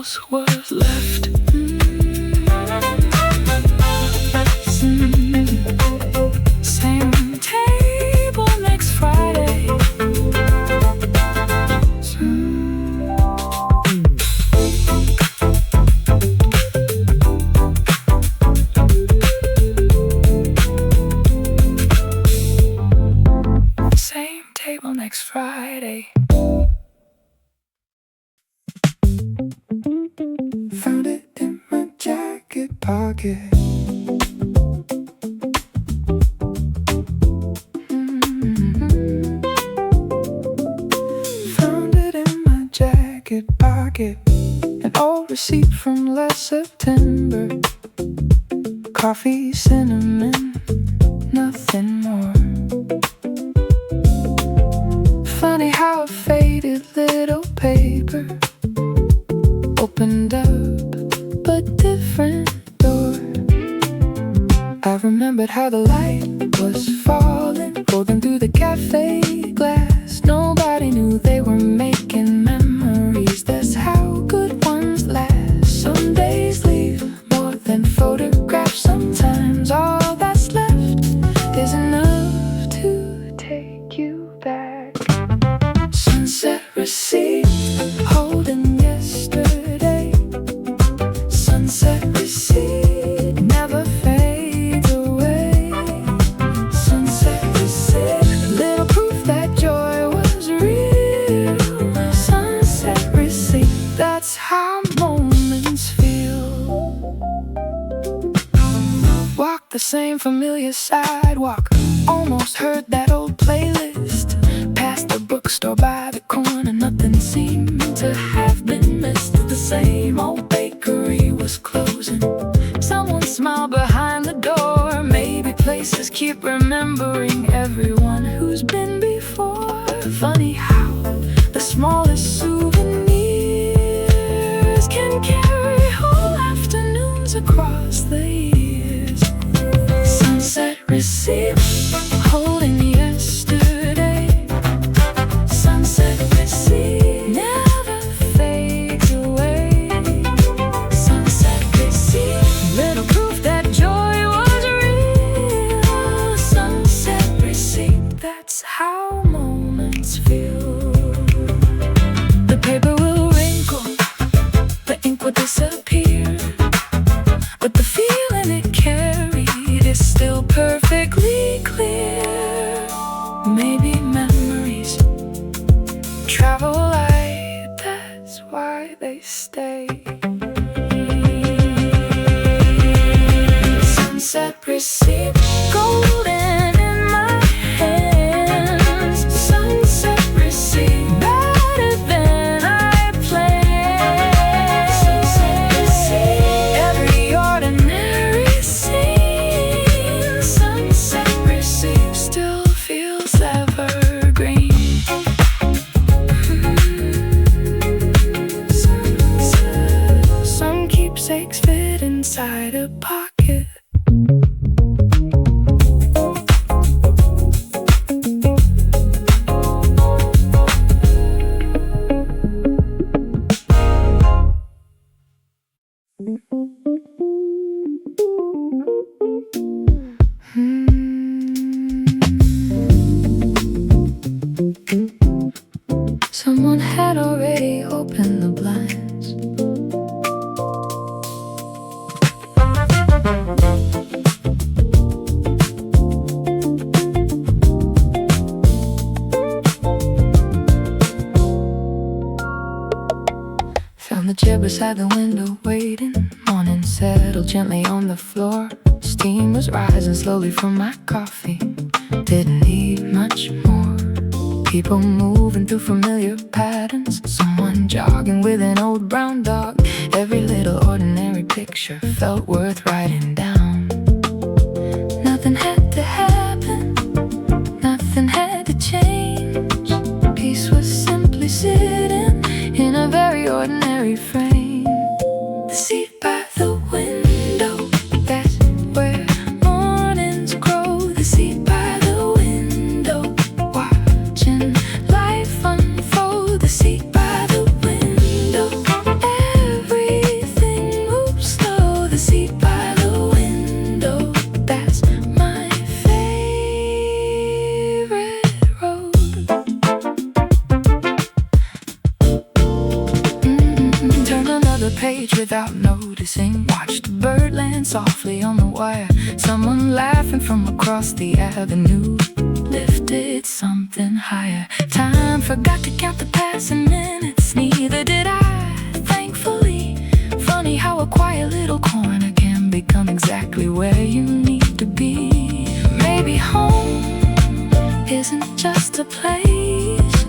Speaker 2: else was left. Same table next Friday. Same table next Friday. Found it in my jacket pocket. Found it in my jacket pocket. An old receipt from last September. Coffee, cinnamon, nothing more. Funny how a faded little paper opened up a different door. I remembered how the light was falling, golden through the cafe glass. Nobody knew they were making memories. That's how good ones last. Some days leave more than photographs. Sometimes all that's left is enough to take you back. Sunset receipt, holding yesterday. Sunset receipt, never fades away. Sunset receipt, little proof that joy was real. Sunset receipt, that's how moments feel. Walk the same familiar sidewalk, almost heard that old playlist. Past the bookstore by the corner, nothing seemed to have been missed. The same old bakery was closing. Someone smiled behind the door. Maybe places keep remembering everyone who's been before. Funny how the smallest souvenirs can carry whole afternoons across the years. Sunset receipt, holding yesterday. Sunset receipt, never fades away. Sunset receipt, little proof that joy was real. Sunset receipt, that's how moments feel. The paper will wrinkle, the ink will disappear, but the feeling it carried is still perfectly clear. Maybe memories travel light, that's why they stay. Sunset receipt, golden in my hands. Sunset receipt, better than I planned. Sunset receipt, every ordinary scene. Sunset receipt still feels evergreen. Some keepsakes fit inside a pocket. Someone had already opened the blinds. Found the chair beside the window waiting. Morning settled gently on the floor. Steam was rising slowly from my coffee. Didn't need much more. People moving through familiar patterns. Someone jogging with an old brown dog. Every little ordinary picture felt worth writing down. Nothing had to happen, nothing had to change. Peace was simply sitting in a very ordinary frame. The seat by the window, that's where mornings grow. The seat by the window, watching life unfold. The seat by the window, every the page without noticing. Watched a bird land softly on the wire. Someone laughing from across the avenue lifted something higher. Time forgot to count the passing minutes, neither did I, thankfully. Funny how a quiet little corner can become exactly where you need to be. Maybe home isn't just a place.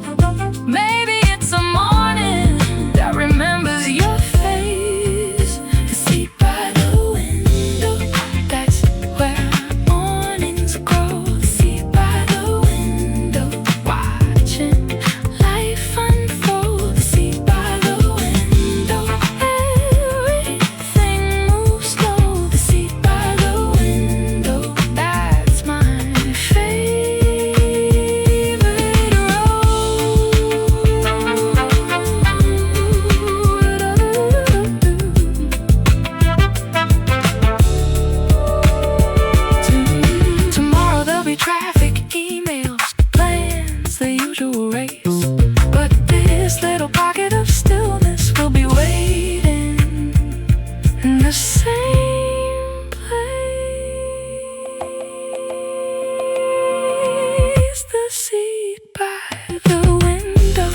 Speaker 2: Maybe it's a morning that remembers your face. The seat by the window, that's where mornings grow. The seat by the window, watching life unfold. The seat by the window, everything moves slow. The seat by the window, that's my favorite road. Tomorrow there'll be traffic, emails, plans, the usual race. But this little pocket of stillness will be waiting in the same place. The seat by the window,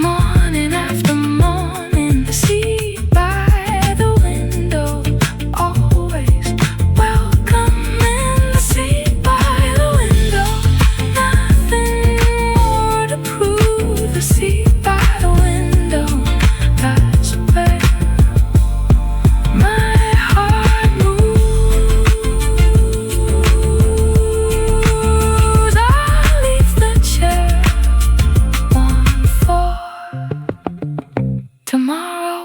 Speaker 2: morning after morning. The seat by the window, always welcoming. The seat by the window, nothing more to prove. The seat by the window, that's where my heart moves. I'll leave the chair one for tomorrow.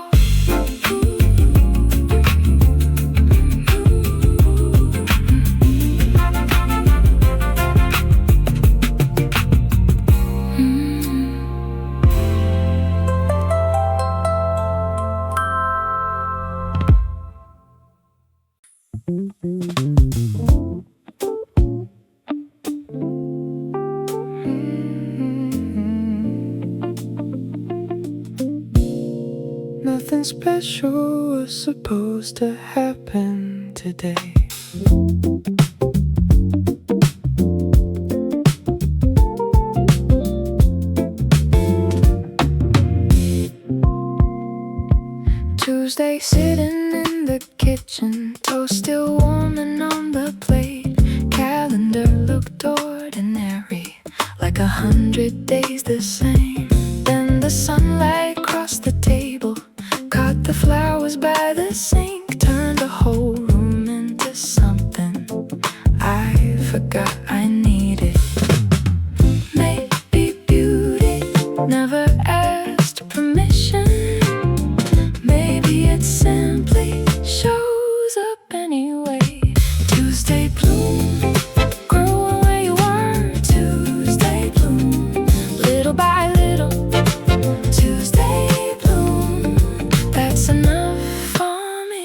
Speaker 2: Nothing special was supposed to happen today. Tuesday, sitting in the kitchen, toast still warming on the plate. Calendar looked ordinary, like 100 days the same. Then the sunlight crossed the table, caught the flowers by the sink, turned the whole room into something I forgot I needed. Maybe beauty never asked permission. Maybe it simply shows up anyway. Tuesday bloom, grow where you were. Tuesday bloom, little by little. Tuesday bloom, that's enough for me.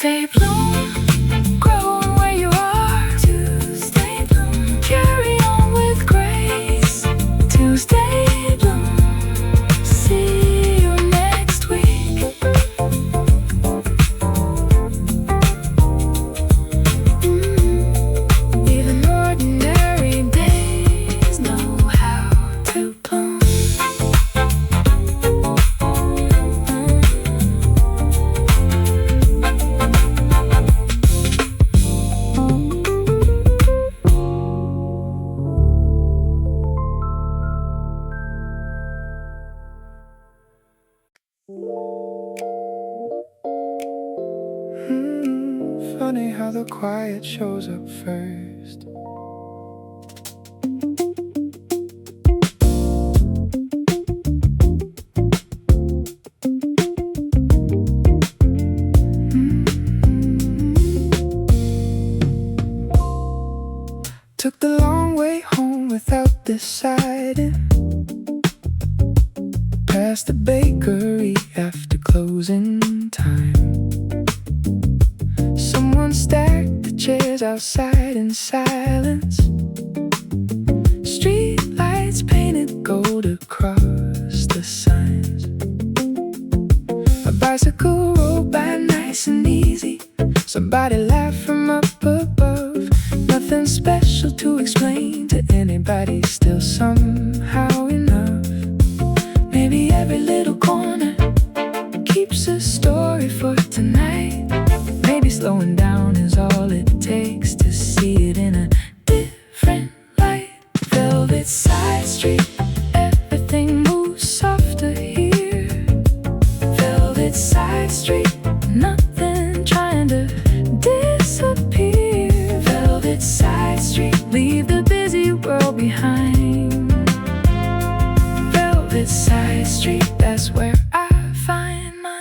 Speaker 1: Tuesday bloom, growing where you are. Tuesday bloom, carry on with grace. Tuesday bloom, see you next week. Even ordinary days know how to bloom.
Speaker 2: Funny how the quiet shows up first. Took the long way home without deciding. Past the bakery after closing time. Someone stacked the chairs outside in silence. Street lights painted gold across the signs. A bicycle rolled by nice and easy. Somebody laughed from up above. Nothing special to explain to anybody, still somehow enough. Maybe every little corner keeps a story for tonight. Maybe slowing down is all it takes to see it in a different light. Velvet side street, everything moves softer here. Velvet side street, nothing trying to disappear. Velvet side street, leave the busy world behind. Velvet side street, that's where I find mine.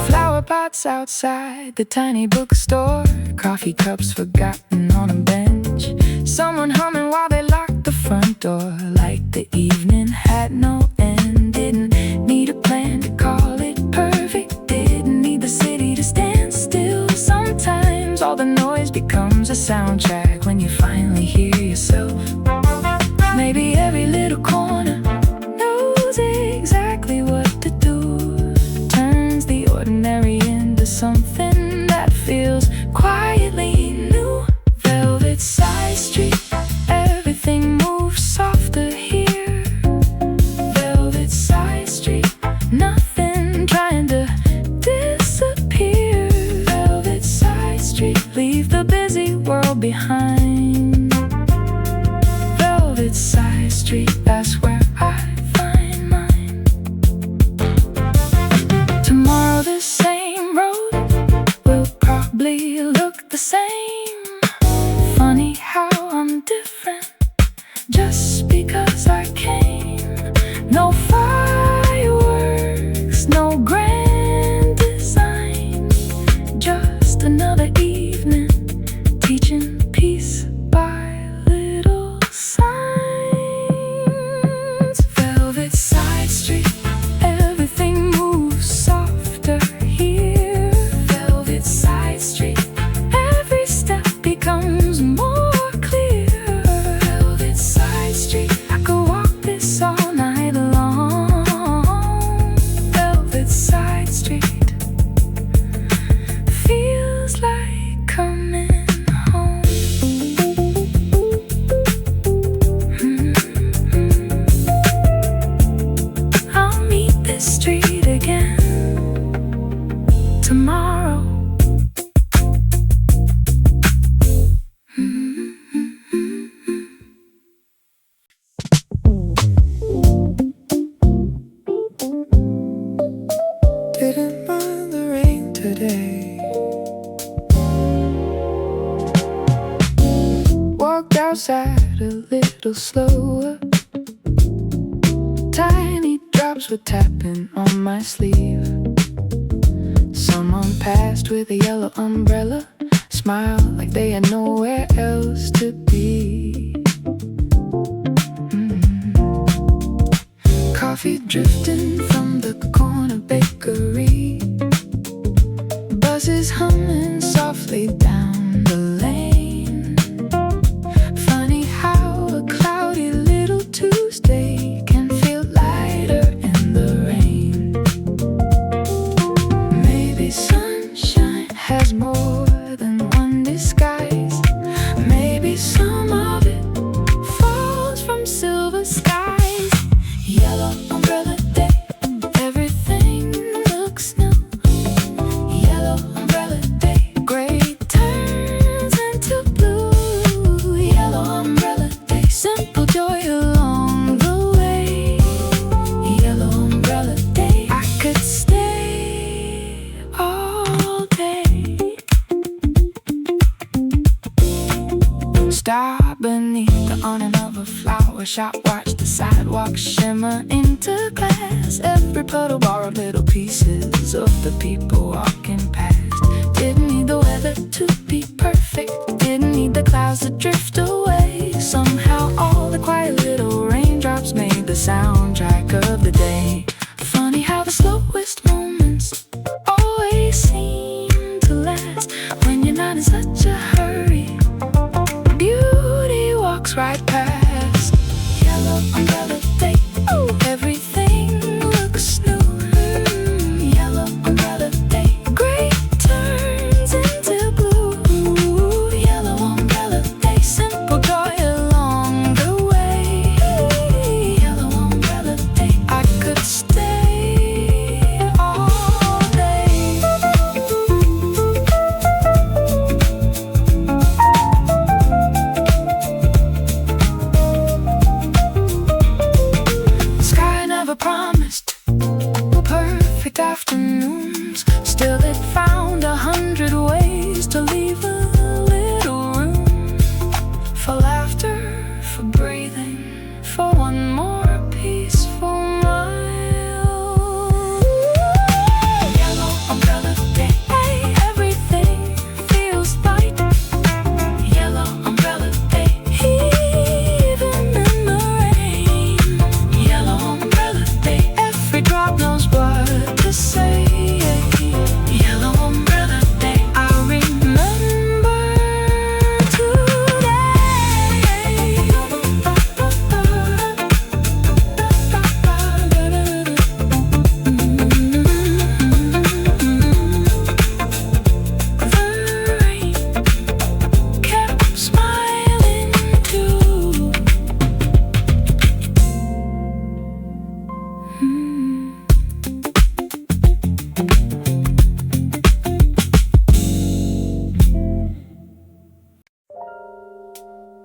Speaker 2: Flower pots outside the tiny bookstore. Coffee cups forgotten on a bench. Someone humming while they locked the front door. Like the evening had no end. Didn't need a plan to call it perfect. Didn't need the city to stand still. Sometimes all the noise becomes a soundtrack when you finally hear yourself. Maybe every little corner knows exactly what to do. Turns the ordinary into something that feels quietly new. Velvet side street, everything moves softer here. Velvet side street, nothing trying to disappear. Velvet side street, leave the busy world behind. Velvet side street, that's where I find mine. Tomorrow the same road will probably look the same. Funny how I'm different just because I came. No fireworks, no grand design. Just another evening teaching peace by little signs. Velvet side street, everything moves softer here. Velvet side street, every step becomes more clear. Velvet side street, I could walk this all night long. Velvet side street, feels like coming home. I'll meet this street again tomorrow. Didn't mind the rain today. Walked outside a little slower. Tiny drops were tapping on my sleeve. Someone passed with a yellow umbrella. Smiled like they had nowhere else to be. Coffee drifting from the corner bakery. a shot, watch the sidewalk shimmer into glass. Every puddle borrowed little pieces of the people walking past. Didn't need the weather to be perfect, didn't need the clouds to drift away. Somehow all the quiet little raindrops made the soundtrack of the day. Funny how the slowest moments always seem to last when you're not in such a hurry. Beauty walks right past. Yellow umbrella day, ooh, everything looks new. Yellow umbrella day, gray turns into blue. Yellow umbrella day, simple joy along the way. Yellow umbrella day, I could stay all day. The sky never promised perfect afternoons, still it found 100 ways to leave a little room for laughter, for breathing, for one more peaceful mile. Yellow umbrella day, hey, everything feels light. Yellow umbrella day, even in the rain. Yellow umbrella day, every drop knows what to say. Yellow umbrella day, I remember The rain kept smiling too.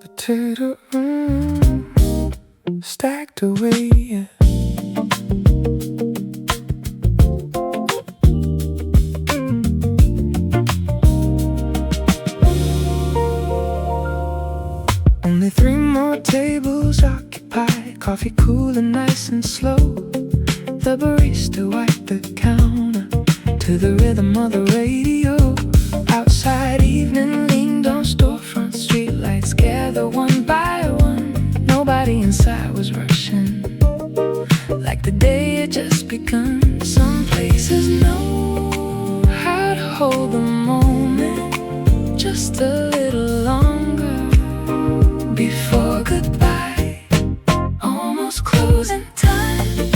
Speaker 1: Potato stacked away, yeah. Only 3 more tables occupied, coffee cool and nice and slow. The barista wiped the counter to the rhythm of the radio. Outside evening leaned on storefront, streetlights gather one by one. Nobody inside was rushing, like the day had just begun. Some places know how to hold the moment just a little longer before goodbye, almost closing time.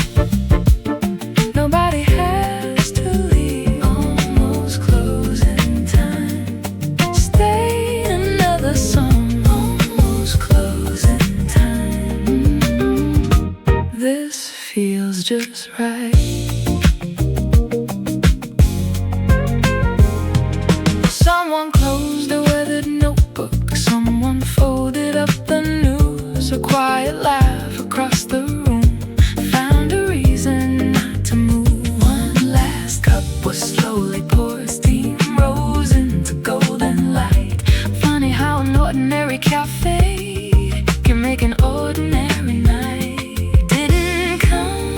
Speaker 1: Nobody has to leave, almost closing time. Stay another song, almost closing time. This feels just right. Someone closed a weathered notebook, someone folded up the news. A quiet laugh across the room found a reason not to move. One last cup was slowly poured, steam rose into golden light. Funny how an ordinary cafe can make an ordinary night. Didn't come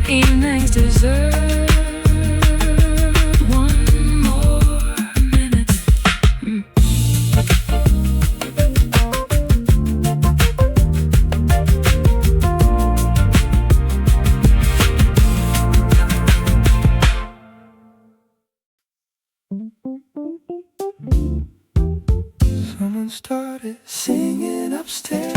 Speaker 2: Evenings deserve one more minute. Someone started singing upstairs.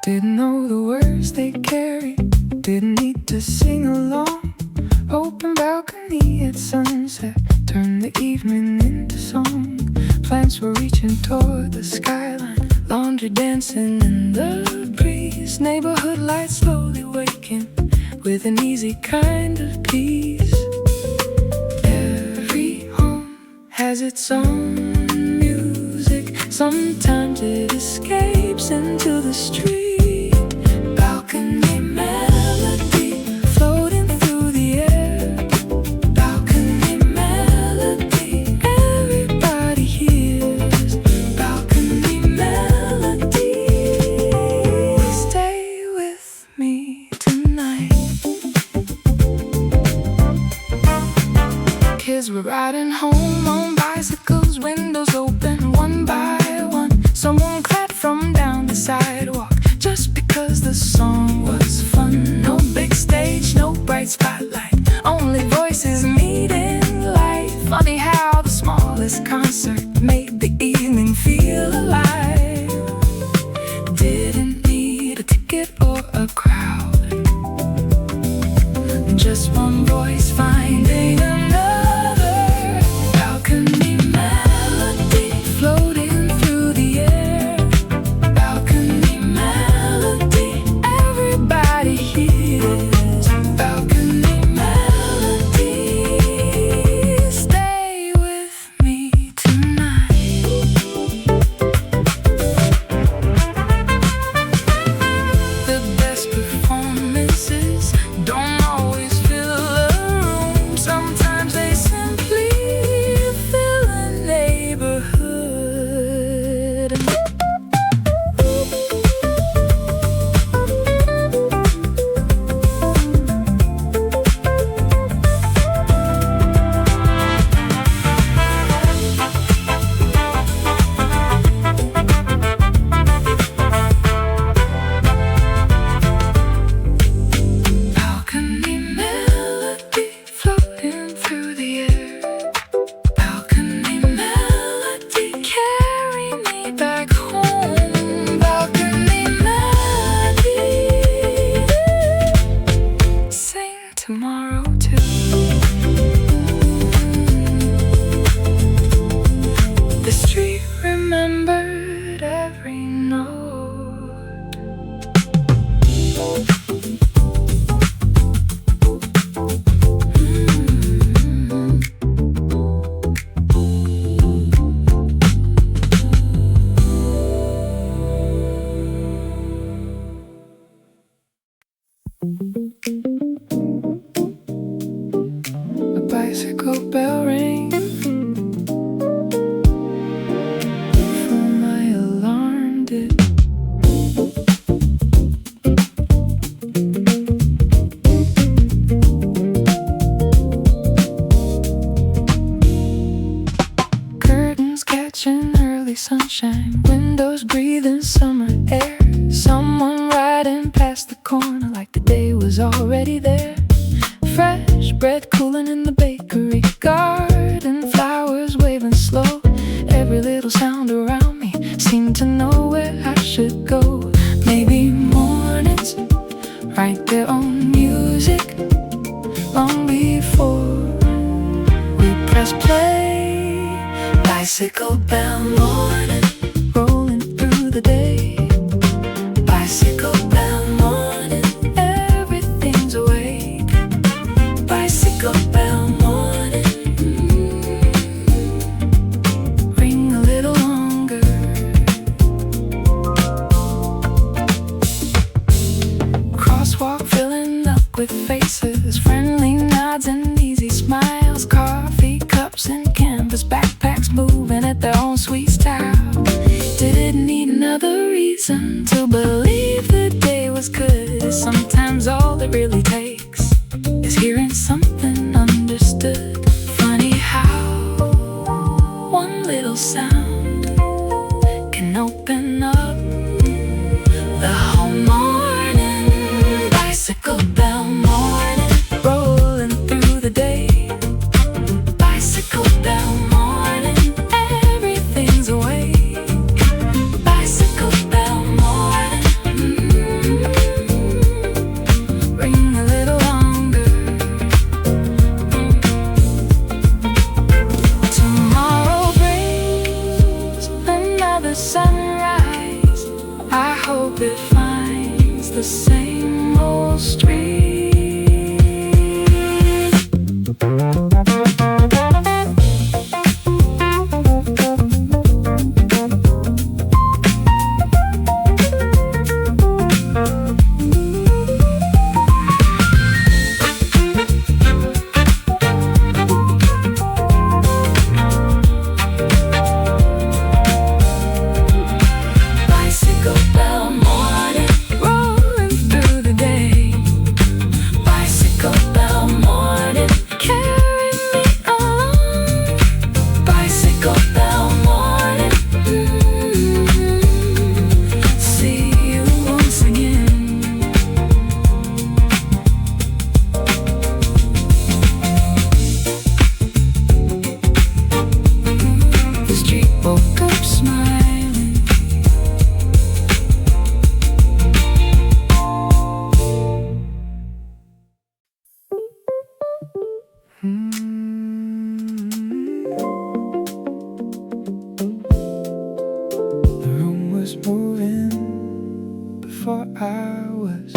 Speaker 2: Didn't know the words they carried, didn't need to sing along. Open balcony at sunset, turned the evening into song. Plants were reaching toward the skyline, laundry dancing in the breeze. Neighborhood lights slowly waking with an easy kind of peace. Every home has its own music, sometimes it escapes into the street. Balcony melody floating through the air. Balcony melody everybody hears. Balcony melody, stay with me tonight. Kids were riding home on bicycles, windows open one by one. Someone clapped from down the sidewalk just because the song was fun. No big stage, no bright spotlight, only voices meeting light. Funny how the smallest concert made the evening feel alive. Didn't need a ticket or a crowd, just one voice finding another. Balcony melody floating through the air. Balcony melody everybody hears. Balcony melody, stay with me tonight. The best performances don't always fill a room. Sometimes they simply fill a neighborhood. Balcony melody floating through the air. Balcony melody carry me back home. Balcony melody, sing tomorrow too. The street remembered every note. A bicycle bell rang before my alarm did. Curtains catching early sunshine, windows breathing summer air. Someone riding past the corner like the day was already there. Fresh bread cooling in the bakery, garden flowers waving slow. Every little sound around me seemed to know where I should go. Maybe mornings write their own music long before we press play. Bicycle bell morning, rolling through the day. Bicycle bell morning, everything's awake. Bicycle bell morning, ring a little longer. Crosswalk filling up with faces, friendly nods and easy smiles. Coffee cups and canvas backpacks
Speaker 1: reason to believe the day was good. Sometimes all it really takes is hearing something understood. Funny how one little sound can open up the whole morning. Bicycle bell morning, rolling through the day. Bicycle bell morning, everything's awake. Bicycle bell morning, ring a little longer. Tomorrow brings another sunrise. I hope it finds the same old street.
Speaker 2: The room was moving before I was.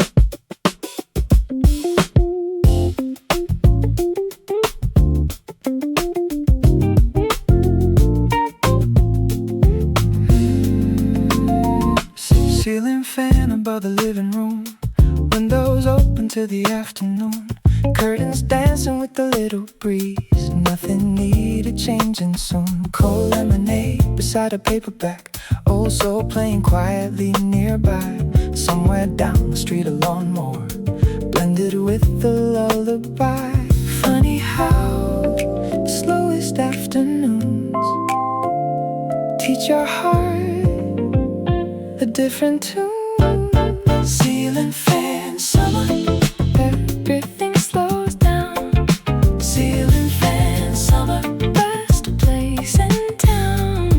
Speaker 2: Ceiling fan above the living room, windows open to the afternoon, curtains dancing with the little breeze. Nothing needed changing soon. Cold lemonade beside a paperback, old soul playing quietly nearby. Somewhere down the street a lawnmower blended with the lullaby. Funny how the slowest afternoons teach your heart a different tune. Ceiling fan summer, everything slows down. Ceiling fan summer, best place in town.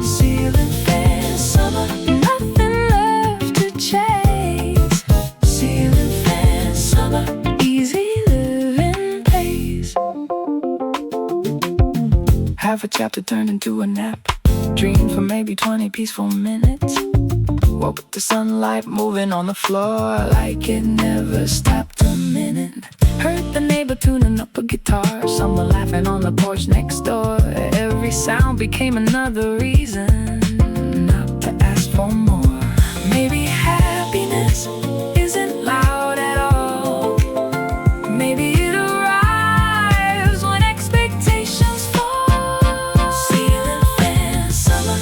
Speaker 2: Ceiling fan summer, nothing left to chase. Ceiling fan summer, easy living pace. Half a chapter turned into a nap, dream for maybe 20 peaceful minutes. Woke with the sunlight moving on the floor like it never stopped a minute. Heard the neighbor tuning up a guitar, someone laughing on the porch next door. Every sound became another reason not to ask for more. Maybe happiness isn't loud at all. Maybe it arrives when expectations fall. Ceiling fan summer,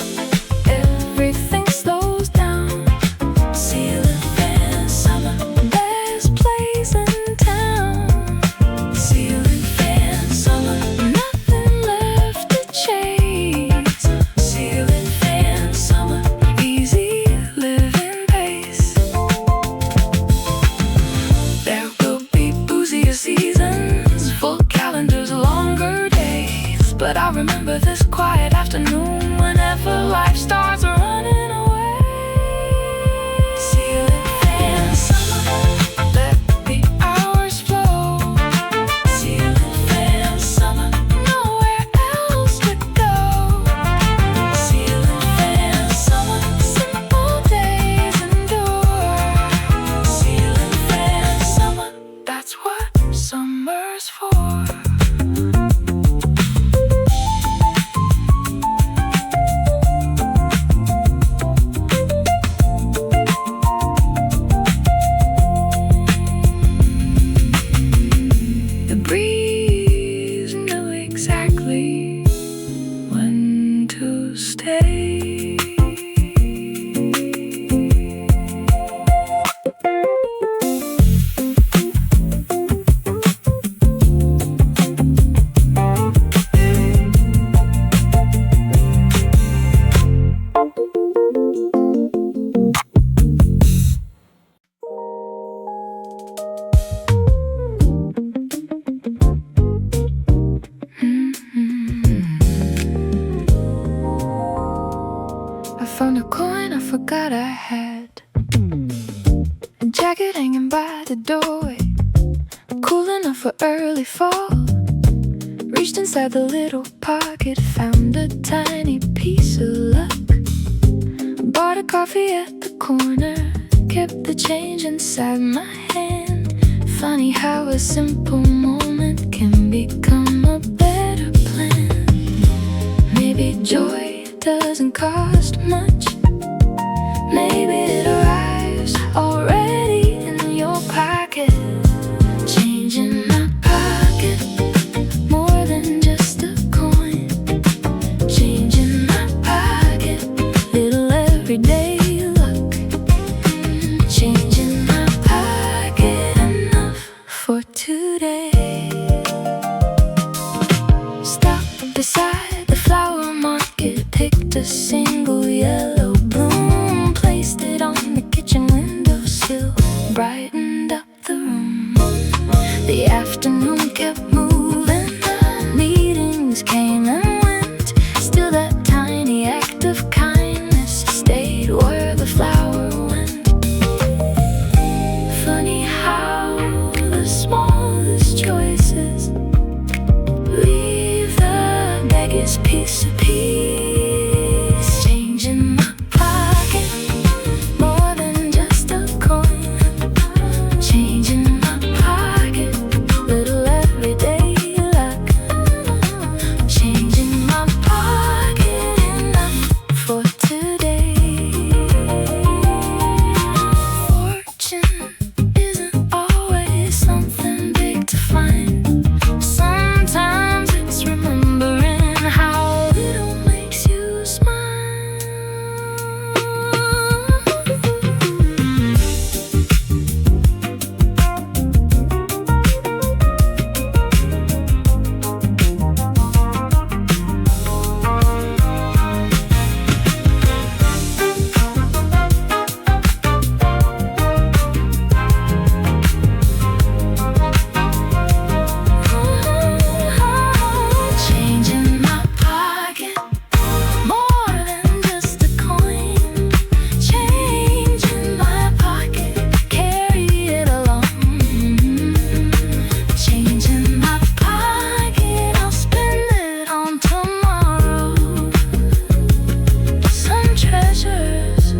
Speaker 2: everything slows down. Ceiling fan summer, best place in town. Ceiling fan summer, nothing left to chase. Ceiling fan summer, easy living pace. There will be boozier seasons, full calendars, longer days. But I remember this quiet afternoon whenever life starts running away. Ceiling fan summer, let the hours flow. Ceiling fan summer, nowhere else to go. Ceiling fan summer, simple days endure. Ceiling fan summer, that's what summer's for. that I had. A jacket hanging by the doorway, cool enough for early fall. Reached inside the little pocket, found a tiny piece of luck. Bought a coffee at the corner, kept the change inside my hand. Funny how a simple moment can become a better plan. Maybe joy doesn't cost much. Maybe it arrives already in your pocket. Change in my pocket, more than just a coin. Change in my pocket, little everyday luck. Change in my pocket, enough for today. Stopped beside the flower market, picked a single yellow bloom, placed it on the kitchen windowsill, brightened up the room. The afternoon kept moving, meetings came and went. Still that tiny act of kindness stayed where the flower went. Funny how the smallest choices leave the biggest piece of peace. Change in my pocket, more than just a coin. Change in my pocket, little everyday luck. Change in my pocket, enough for today. Fortune isn't always something big to find. Sometimes it's remembering how little makes you smile. Change in my pocket, more than just a coin. Change in my pocket, carry it along. Change in my pocket, I'll spend it on tomorrow. Some treasures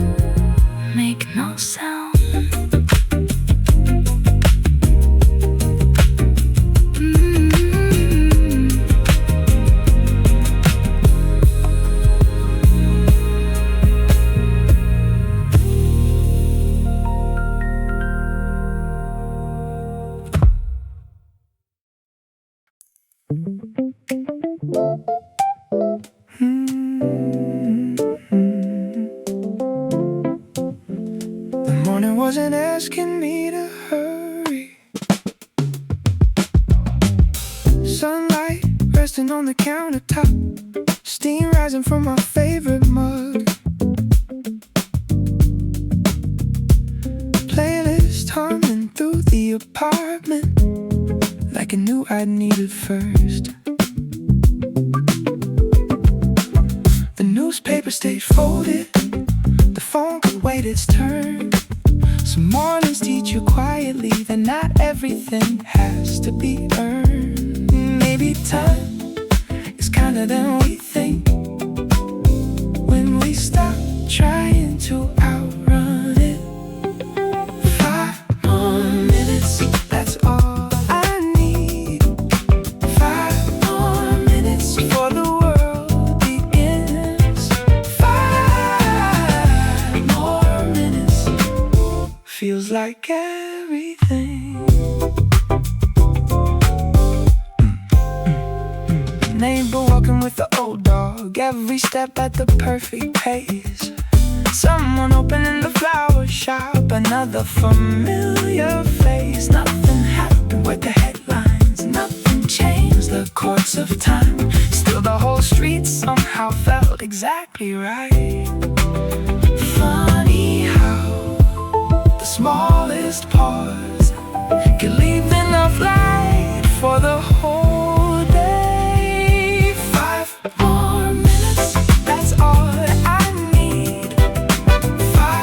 Speaker 2: make no sound. The morning wasn't asking me to hurry. Sunlight resting on the countertop, steam rising from my favorite mug. Playlist humming through the apartment like I knew I'd need it first. The newspaper stayed folded, the phone could wait its turn. Some mornings teach you quietly that not everything has to be earned. Maybe time is kinder than we think when we stop trying to outrun it. 5 more minutes, that's all I need. 5 more minutes before the world begins. 5 more minutes feels like everything. Neighbor walking with the old dog, every step at the perfect pace. Someone opening the flower shop, another familiar face. Nothing happened with the headlines, nothing changed the course of time. Still the whole street somehow felt exactly right. Funny how the smallest pause can leave enough light for the whole day. 5 more minutes, that's all I need. 5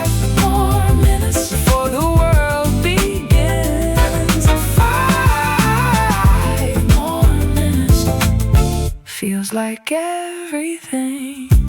Speaker 2: everything.